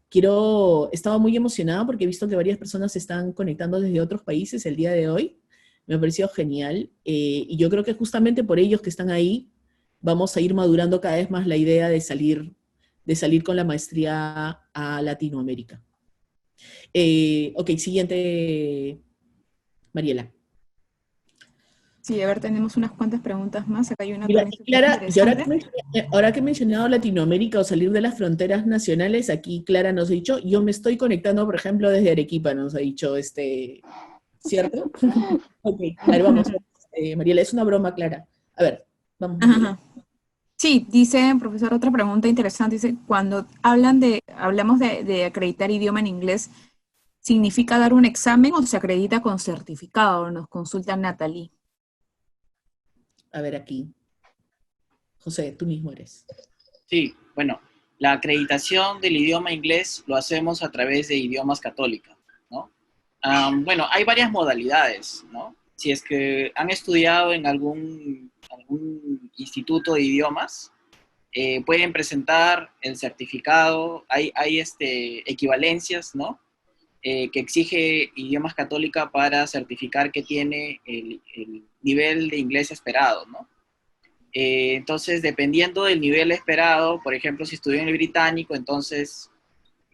estaba muy emocionada porque he visto que varias personas se están conectando desde otros países el día de hoy. Me ha parecido genial. Y yo creo que justamente por ellos que están ahí, vamos a ir madurando cada vez más la idea de salir con la maestría a Latinoamérica. Ok, siguiente, Mariela. Sí, a ver, tenemos unas cuantas preguntas más. Acá hay una Mira, también Clara, y interesante. ahora que he mencionado Latinoamérica o salir de las fronteras nacionales, aquí Clara nos ha dicho, yo me estoy conectando, por ejemplo, desde Arequipa, nos ha dicho, ¿cierto? Ok, a ver, vamos, Mariela, es una broma, Clara. A ver, vamos, Mariela. Ajá. Sí, dice, profesor, otra pregunta interesante. Dice, cuando hablamos de acreditar idioma en inglés, ¿significa dar un examen o se acredita con certificado? Nos consulta Natalie. A ver, aquí. José, tú mismo eres. Sí, bueno, la acreditación del idioma inglés lo hacemos a través de Idiomas Católica, ¿no? Bueno, hay varias modalidades, ¿no? Si es que han estudiado en algún instituto de idiomas, pueden presentar el certificado, hay equivalencias, ¿no? Que exige Idiomas Católica para certificar que tiene el nivel de inglés esperado, ¿no? Entonces, dependiendo del nivel esperado, por ejemplo, si estudió en el británico, entonces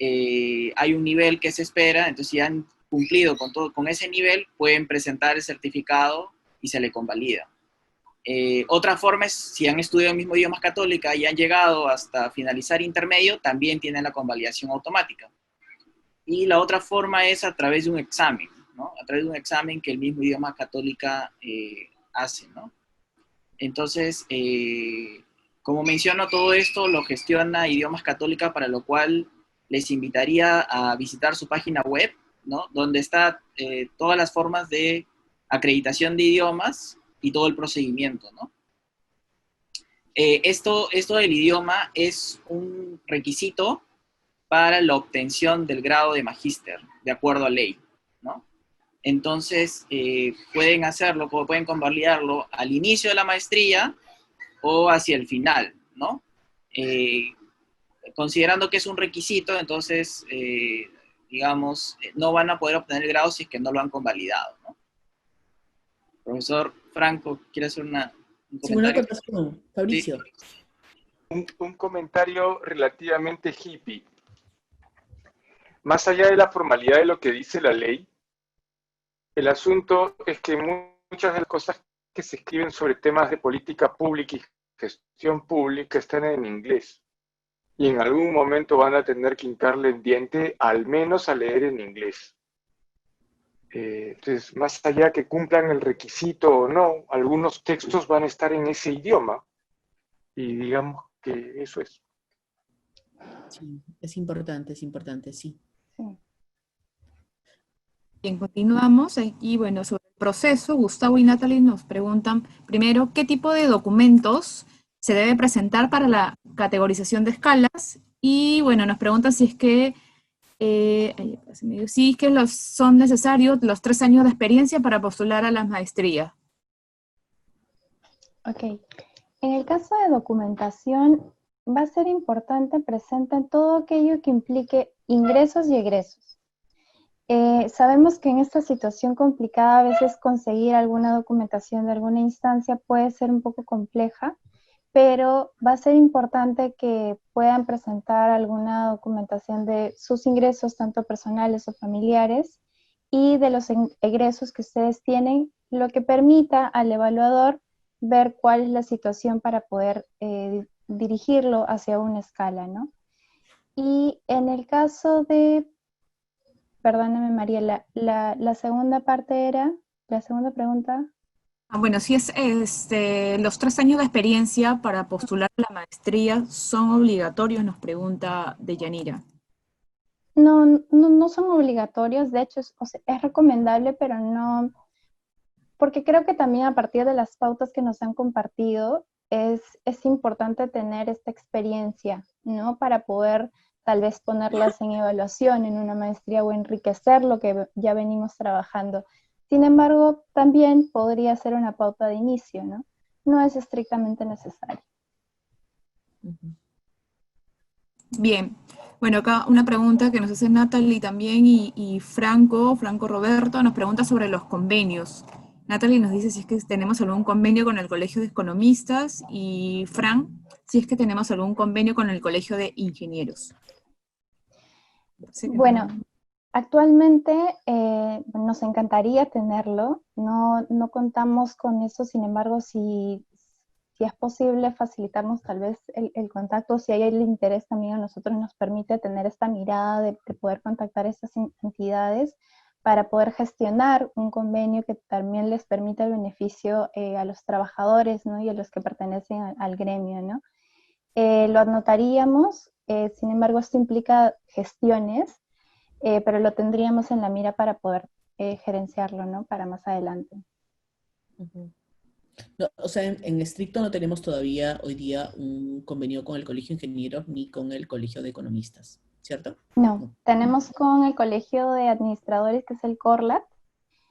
hay un nivel que se espera, entonces si han cumplido con ese nivel, pueden presentar el certificado y se le convalida. Otra forma es, si han estudiado el mismo Idiomas Católica y han llegado hasta finalizar intermedio, también tienen la convalidación automática. Y la otra forma es a través de un examen, ¿no? A través de un examen que el mismo Idiomas Católica hace, ¿no? Entonces, como menciono, todo esto lo gestiona Idiomas Católica, para lo cual les invitaría a visitar su página web, ¿no? Donde está todas las formas de acreditación de idiomas y todo el procedimiento, ¿no? Esto del idioma es un requisito para la obtención del grado de magíster, de acuerdo a ley, ¿no? Entonces, pueden hacerlo, pueden convalidarlo al inicio de la maestría o hacia el final, ¿no? Considerando que es un requisito, entonces, digamos, no van a poder obtener el grado si es que no lo han convalidado, ¿no? Profesor Franco, ¿quiere hacer un comentario? Una acotación, Fabricio. Sí. Un comentario relativamente hippie. Más allá de la formalidad de lo que dice la ley, el asunto es que muchas de las cosas que se escriben sobre temas de política pública y gestión pública están en inglés. Y en algún momento van a tener que hincarle el diente, al menos a leer en inglés. Entonces, más allá que cumplan el requisito o no, algunos textos van a estar en ese idioma. Y digamos que eso es. Sí, es importante, sí. Sí. Bien, continuamos. Aquí, bueno, sobre el proceso, Gustavo y Natalie nos preguntan primero, ¿qué tipo de documentos se debe presentar para la categorización de escalas? Y bueno, nos preguntan si es que, si es que son necesarios los 3 años de experiencia para postular a las maestrías. Ok. En el caso de documentación, va a ser importante presentar todo aquello que implique ingresos y egresos. Sabemos que en esta situación complicada a veces conseguir alguna documentación de alguna instancia puede ser un poco compleja, pero va a ser importante que puedan presentar alguna documentación de sus ingresos, tanto personales o familiares, y de los egresos que ustedes tienen, lo que permita al evaluador ver cuál es la situación para poder dirigirlo hacia una escala, ¿no? Y en el caso de, perdóname María, la segunda parte era, la segunda pregunta. Bueno, si es los 3 años de experiencia para postular a la maestría son obligatorios, nos pregunta Deyanira. No son obligatorios, de hecho o sea, es recomendable, pero no, porque creo que también a partir de las pautas que nos han compartido es importante tener esta experiencia, ¿no? Para poder tal vez ponerlas en evaluación en una maestría o enriquecer lo que ya venimos trabajando. Sin embargo, también podría ser una pauta de inicio, ¿no? No es estrictamente necesario. Bien, bueno, acá una pregunta que nos hace Natalie también y Franco Roberto nos pregunta sobre los convenios. Natalie nos dice si es que tenemos algún convenio con el Colegio de Economistas y si es que tenemos algún convenio con el Colegio de Ingenieros. Bueno, actualmente nos encantaría tenerlo, no contamos con eso, sin embargo, si es posible facilitarnos tal vez el contacto, si hay el interés también a nosotros nos permite tener esta mirada de poder contactar a estas entidades para poder gestionar un convenio que también les permita el beneficio a los trabajadores, ¿no? Y a los que pertenecen al gremio, ¿no? Lo anotaríamos, sin embargo, esto implica gestiones, pero lo tendríamos en la mira para poder gerenciarlo, ¿no? Para más adelante. No, o sea, en estricto no tenemos todavía hoy día un convenio con el Colegio de Ingenieros ni con el Colegio de Economistas, ¿cierto? No, tenemos con el Colegio de Administradores, que es el CORLAT,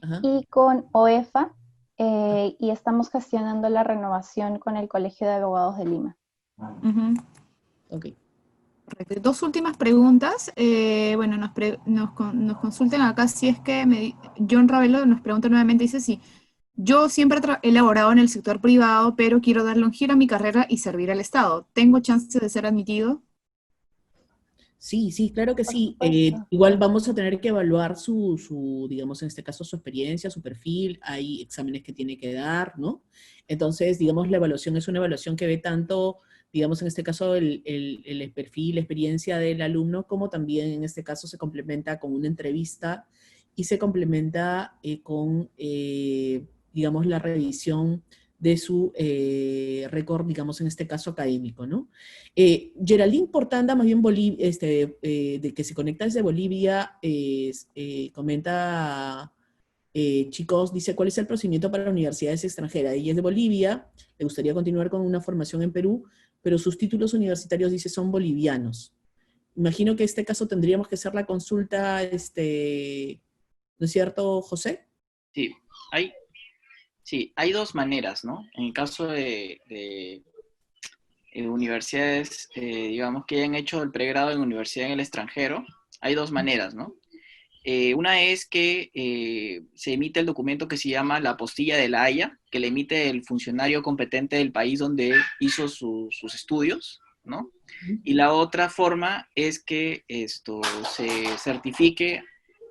Ajá. y con OEFA, y estamos gestionando la renovación con el Colegio de Abogados de Lima. Ok. Correcto. 2 últimas preguntas. Bueno, nos consultan acá si es que John Ravelo nos pregunta nuevamente, dice si yo siempre he laborado en el sector privado, pero quiero darle un giro a mi carrera y servir al Estado. ¿Tengo chance de ser admitido? Sí, claro que Por sí. supuesto. Igual vamos a tener que evaluar digamos, en este caso, su experiencia, su perfil. Hay exámenes que tiene que dar, ¿no? Entonces, digamos, la evaluación es una evaluación que ve tanto, digamos, en este caso, el perfil, la experiencia del alumno, como también en este caso se complementa con una entrevista y se complementa con, digamos, la revisión de su récord, digamos, en este caso académico, ¿no? Geraldine Portanda, más bien de que se conecta desde Bolivia, comenta, chicos, dice, ¿cuál es el procedimiento para universidades extranjeras? Ella es de Bolivia, le gustaría continuar con una formación en Perú, pero sus títulos universitarios, dice, son bolivianos. Imagino que en este caso tendríamos que hacer la consulta, ¿no es cierto, José? Sí, hay 2 maneras, ¿no? En el caso de universidades, digamos, que hayan hecho el pregrado en universidad en el extranjero, hay 2 maneras, ¿no? Una es que se emite el documento que se llama la apostilla de La Haya, que le emite el funcionario competente del país donde hizo sus estudios, ¿no? Y la otra forma es que esto se certifique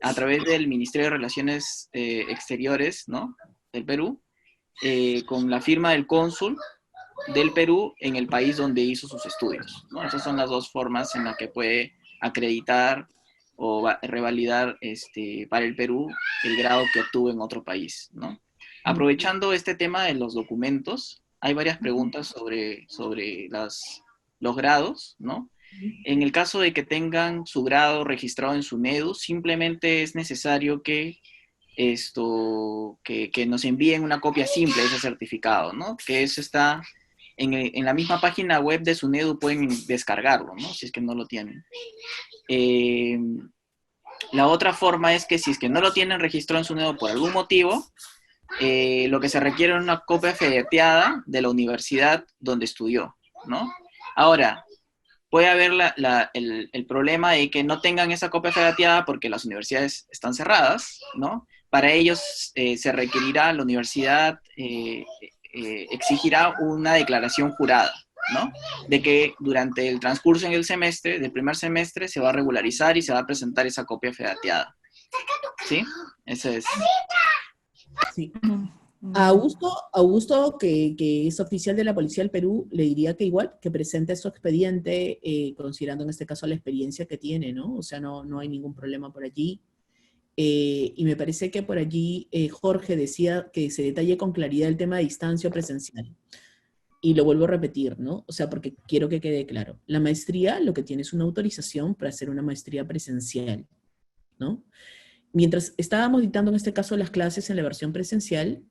a través del Ministerio de Relaciones Exteriores, ¿no? Del Perú, con la firma del cónsul del Perú en el país donde hizo sus estudios, ¿no? Esas son las 2 formas en las que puede acreditar o revalidar para el Perú el grado que obtuvo en otro país, ¿no? Aprovechando este tema de los documentos, hay varias preguntas sobre los grados, ¿no? En el caso de que tengan su grado registrado en SUNEDU, simplemente es necesario que que nos envíen una copia simple de ese certificado, ¿no? Que eso está en la misma página web de SUNEDU, pueden descargarlo, ¿no? Si es que no lo tienen. La otra forma es que si es que no lo tienen registrado en SUNEDU por algún motivo, lo que se requiere es una copia fedeteada de la universidad donde estudió, ¿no? Ahora, puede haber el problema de que no tengan esa copia fedeteada porque las universidades están cerradas, ¿no? Para ellos se requerirá, la universidad exigirá una declaración jurada, ¿no? De que durante el transcurso en el semestre, del primer semestre, se va a regularizar y se va a presentar esa copia fedeteada. ¿Sí? Ese es. Sí. A Augusto, que es oficial de la Policía del Perú, le diría que igual, que presente su expediente, considerando en este caso la experiencia que tiene, ¿no? O sea, no hay ningún problema por allí. Y me parece que por allí Jorge decía que se detalle con claridad el tema de distancia o presencial. Y lo vuelvo a repetir, ¿no? O sea, porque quiero que quede claro. La maestría lo que tiene es una autorización para hacer una maestría presencial, ¿no? Mientras estábamos dictando en este caso las clases en la versión presencial,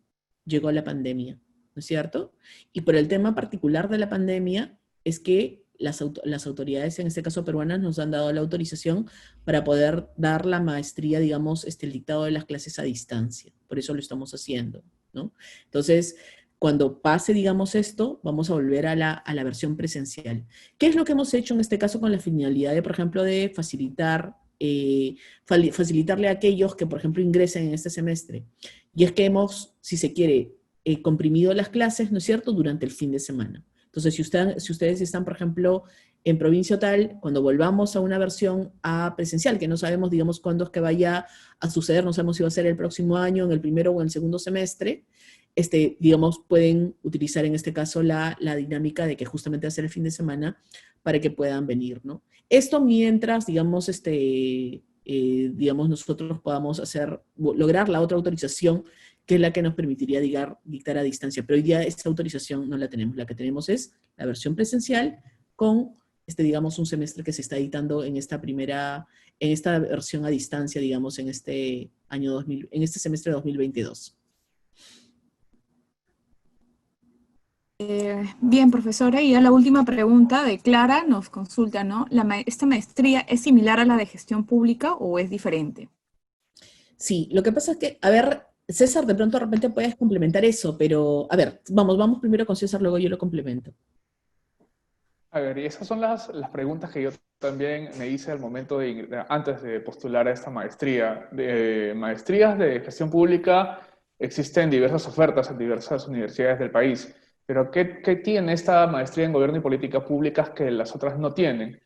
llegó la pandemia, ¿no es cierto? Y por el tema particular de la pandemia es que las autoridades, en este caso peruanas, nos han dado la autorización para poder dar la maestría, digamos, el dictado de las clases a distancia. Por eso lo estamos haciendo, ¿no? Entonces, cuando pase, digamos, esto, vamos a volver a la versión presencial. ¿Qué es lo que hemos hecho en este caso con la finalidad de, por ejemplo, de facilitarle a aquellos que, por ejemplo, ingresen en este semestre? Y es que hemos, si se quiere, comprimido las clases, ¿no es cierto?, durante el fin de semana. Entonces, si ustedes están, por ejemplo, en provincia tal, cuando volvamos a una versión presencial, que no sabemos, digamos, cuándo es que vaya a suceder, no sabemos si va a ser el próximo año, en el primero o en el segundo semestre, digamos, pueden utilizar en este caso la dinámica de que justamente va a ser el fin de semana para que puedan venir, ¿no? Esto mientras, digamos, digamos, nosotros podamos lograr la otra autorización, que es la que nos permitiría dictar a distancia. Pero hoy día esta autorización no la tenemos. La que tenemos es la versión presencial con, digamos, un semestre que se está dictando en esta versión a distancia, digamos, en este semestre de 2022. Bien, profesora, y ya la última pregunta de Clara nos consulta, ¿no? ¿Esta maestría es similar a la de gestión pública o es diferente? Sí, lo que pasa es que, a ver, César, de repente puedes complementar eso, pero, a ver, vamos primero con César, luego yo lo complemento. A ver, y esas son las preguntas que yo también me hice al momento antes de postular a esta maestría. Maestrías de gestión pública existen diversas ofertas en diversas universidades del país. Pero ¿qué tiene esta maestría en Gobierno y Políticas Públicas que las otras no tienen?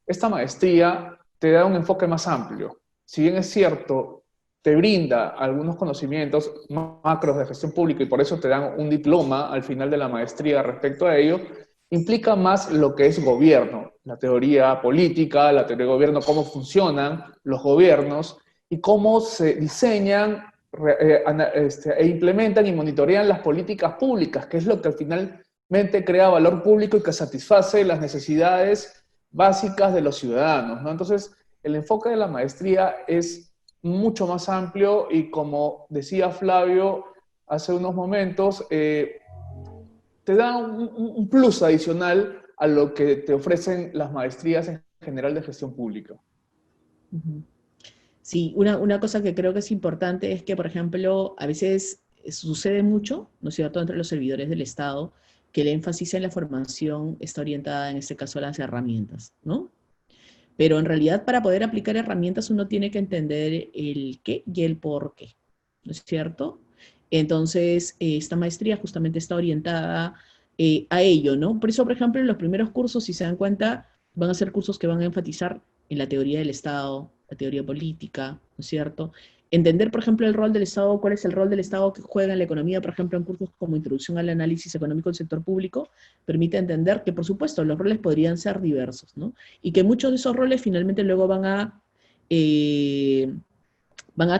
Esta maestría te da un enfoque más amplio. Si bien es cierto, te brinda algunos conocimientos macros de gestión pública y por eso te dan un diploma al final de la maestría respecto a ello, implica más lo que es gobierno, la teoría política, la teoría de gobierno, cómo funcionan los gobiernos y cómo se diseñan e implementan y monitorean las políticas públicas, que es lo que finalmente crea valor público y que satisface las necesidades básicas de los ciudadanos, ¿no? Entonces, el enfoque de la maestría es mucho más amplio y, como decía Flavio hace unos momentos, te da un plus adicional a lo que te ofrecen las maestrías en general de gestión pública. Uh-huh. Sí, una cosa que creo que es importante es que, por ejemplo, a veces sucede mucho, ¿no es cierto?, entre los servidores del Estado, que el énfasis en la formación está orientada, en este caso, a las herramientas, ¿no? Pero en realidad, para poder aplicar herramientas, uno tiene que entender el qué y el por qué, ¿no es cierto? Entonces, esta maestría justamente está orientada a ello, ¿no? Por eso, por ejemplo, en los primeros cursos, si se dan cuenta, van a ser cursos que van a enfatizar en la teoría del Estado, la teoría política, ¿no es cierto? Entender, por ejemplo, el rol del Estado, cuál es el rol del Estado que juega en la economía, por ejemplo, en cursos como Introducción al Análisis Económico del Sector Público, permite entender que, por supuesto, los roles podrían ser diversos, ¿no? Y que muchos de esos roles finalmente luego van a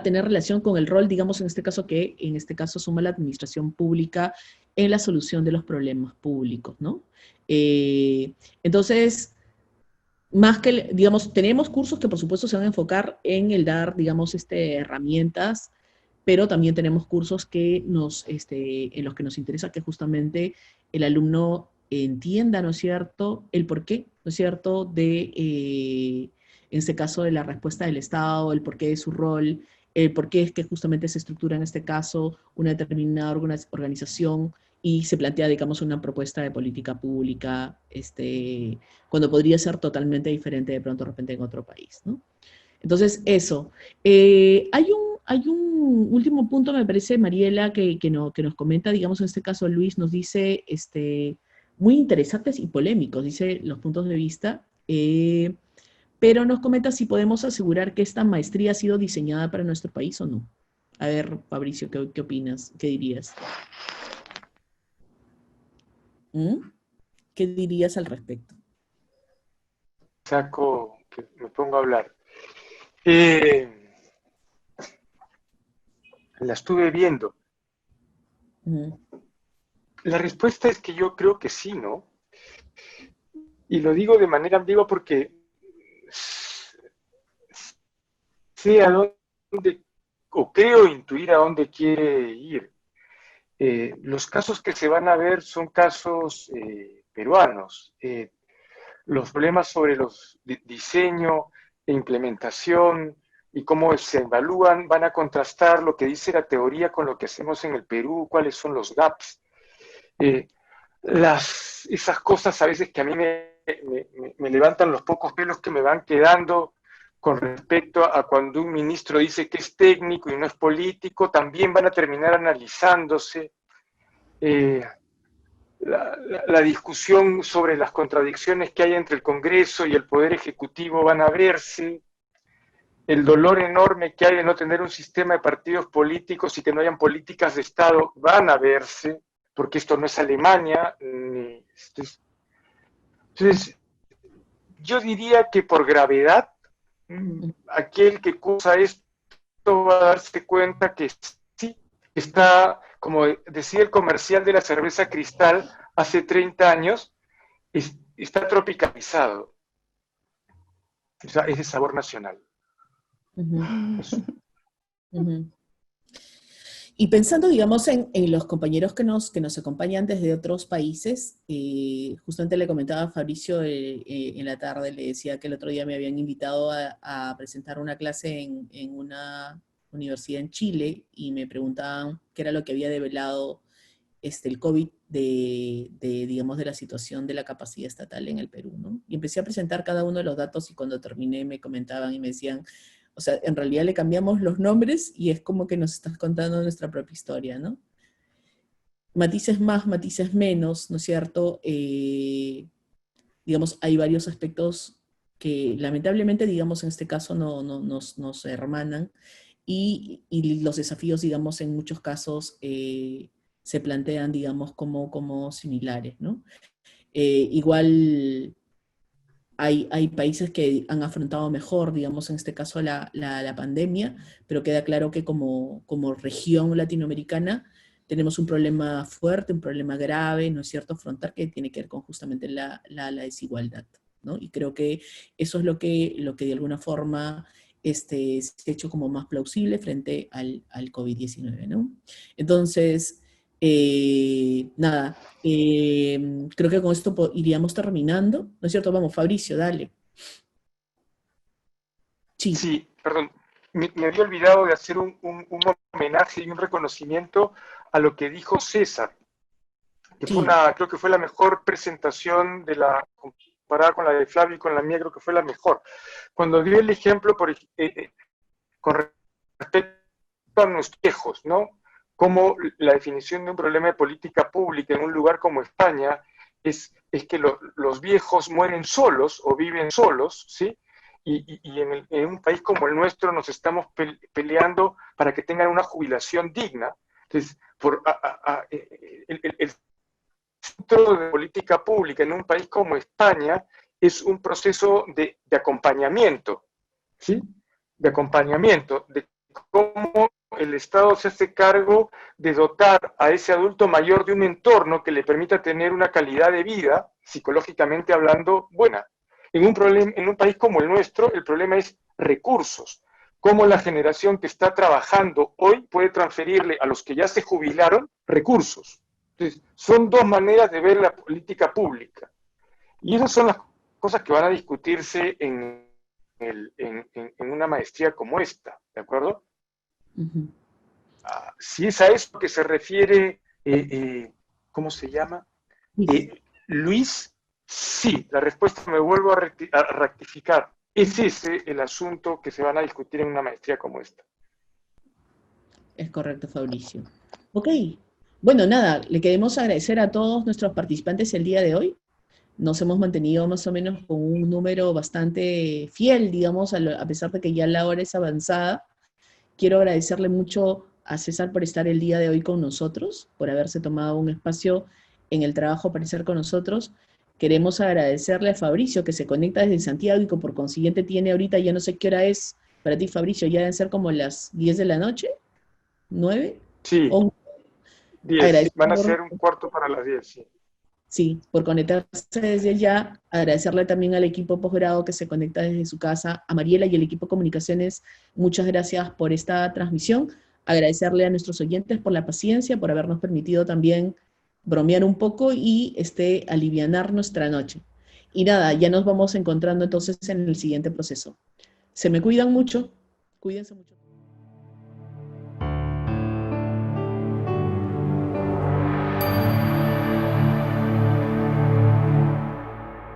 tener relación con el rol, digamos, en este caso suma la administración pública en la solución de los problemas públicos, ¿no? Entonces, más que, digamos, tenemos cursos que por supuesto se van a enfocar en el dar, digamos, herramientas pero también tenemos cursos que en los que nos interesa que justamente el alumno entienda, ¿no es cierto?, el porqué, ¿no es cierto?, en este caso, de la respuesta del Estado, el porqué de su rol, el porqué es que justamente se estructura en este caso una determinada organización y se plantea, digamos, una propuesta de política pública, cuando podría ser totalmente diferente de pronto de repente en otro país, ¿no? Entonces, eso. Hay un último punto, me parece, Mariela, que nos comenta, digamos, en este caso Luis nos dice, muy interesantes y polémicos, dice los puntos de vista, pero nos comenta si podemos asegurar que esta maestría ha sido diseñada para nuestro país o no. A ver, Fabricio, ¿qué opinas? ¿Qué dirías? ¿Qué dirías al respecto? Que me pongo a hablar. La estuve viendo. La respuesta es que yo creo que sí, ¿no? Y lo digo de manera ambigua porque sé a dónde, o creo intuir a dónde quiere ir. Los casos que se van a ver son casos peruanos. Los problemas sobre los diseño e implementación y cómo se evalúan van a contrastar lo que dice la teoría con lo que hacemos en el Perú, cuáles son los gaps. Esas cosas a veces que a mí me levantan los pocos pelos que me van quedando con respecto a cuando un ministro dice que es técnico y no es político, también van a terminar analizándose. La discusión sobre las contradicciones que hay entre el Congreso y el Poder Ejecutivo van a verse, el dolor enorme que hay de no tener un sistema de partidos políticos y que no hayan políticas de Estado van a verse, porque esto no es Alemania. Entonces, yo diría que por gravedad, aquel que cursa esto va a darse cuenta que sí, está, como decía el comercial de la cerveza Cristal hace 30 años, está tropicalizado. O sea, es de sabor nacional. Y pensando, digamos, en los compañeros que nos acompañan desde otros países, justamente le comentaba a Fabricio en la tarde, le decía que el otro día me habían invitado a presentar una clase en una universidad en Chile y me preguntaban qué era lo que había develado el COVID digamos, de la situación de la capacidad estatal en el Perú, ¿no? Y empecé a presentar cada uno de los datos y cuando terminé me comentaban y me decían, o sea, en realidad le cambiamos los nombres y es como que nos estás contando nuestra propia historia, ¿no? Matices más, matices menos, ¿no es cierto? Digamos, hay varios aspectos que lamentablemente, digamos, en este caso nos hermanan y los desafíos, digamos, en muchos casos se plantean, digamos, como similares, ¿no? Igual hay países que han afrontado mejor, digamos, en este caso la pandemia, pero queda claro que como región latinoamericana tenemos un problema fuerte, un problema grave, ¿no es cierto?, afrontar, que tiene que ver con justamente la desigualdad, ¿no? Y creo que eso es lo que de alguna forma se ha hecho como más plausible frente al COVID-19, ¿no? Entonces, nada, creo que con esto iríamos terminando, ¿no es cierto? Vamos, Fabricio, dale. Sí, perdón, me había olvidado de hacer un homenaje y un reconocimiento a lo que dijo César, que fue creo que fue la mejor presentación comparada con la de Flavio y con la mía, creo que fue la mejor. Cuando dio el ejemplo con respecto a los viejos, ¿no? Como la definición de un problema de política pública en un lugar como España es que los viejos mueren solos o viven solos, ¿sí? Y en un país como el nuestro nos estamos peleando para que tengan una jubilación digna. Entonces, el centro de política pública en un país como España es un proceso de acompañamiento, ¿sí? De acompañamiento, de cómo el Estado se hace cargo de dotar a ese adulto mayor de un entorno que le permita tener una calidad de vida, psicológicamente hablando, buena. En un país como el nuestro, el problema es recursos. cómo la generación que está trabajando hoy puede transferirle a los que ya se jubilaron recursos. Entonces, son dos maneras de ver la política pública. Y esas son las cosas que van a discutirse en una maestría como esta, ¿de acuerdo? Ujú. Si es a eso que se refiere, ¿cómo se llama? Luis, sí, la respuesta me vuelvo a rectificar. Es ese el asunto que se van a discutir en una maestría como esta. Es correcto, Fabricio. Ok. Bueno, nada, le queremos agradecer a todos nuestros participantes el día de hoy. Nos hemos mantenido más o menos con un número bastante fiel, digamos, a pesar de que ya la hora es avanzada. Quiero agradecerle mucho a César por estar el día de hoy con nosotros, por haberse tomado un espacio en el trabajo para estar con nosotros. Queremos agradecerle a Fabricio, que se conecta desde Santiago y que por consiguiente tiene ahorita, ya no sé qué hora es para ti, Fabricio, ya deben ser como las 10 de la noche, 9. Sí, O 10, van a ser un cuarto para las 10, sí. Sí, por conectarse desde ya, agradecerle también al equipo posgrado que se conecta desde su casa, a Mariela y el equipo Comunicaciones, muchas gracias por esta transmisión, agradecerle a nuestros oyentes por la paciencia, por habernos permitido también bromear un poco y alivianar nuestra noche. Y nada, ya nos vamos encontrando entonces en el siguiente proceso. Se me cuidan mucho, cuídense mucho.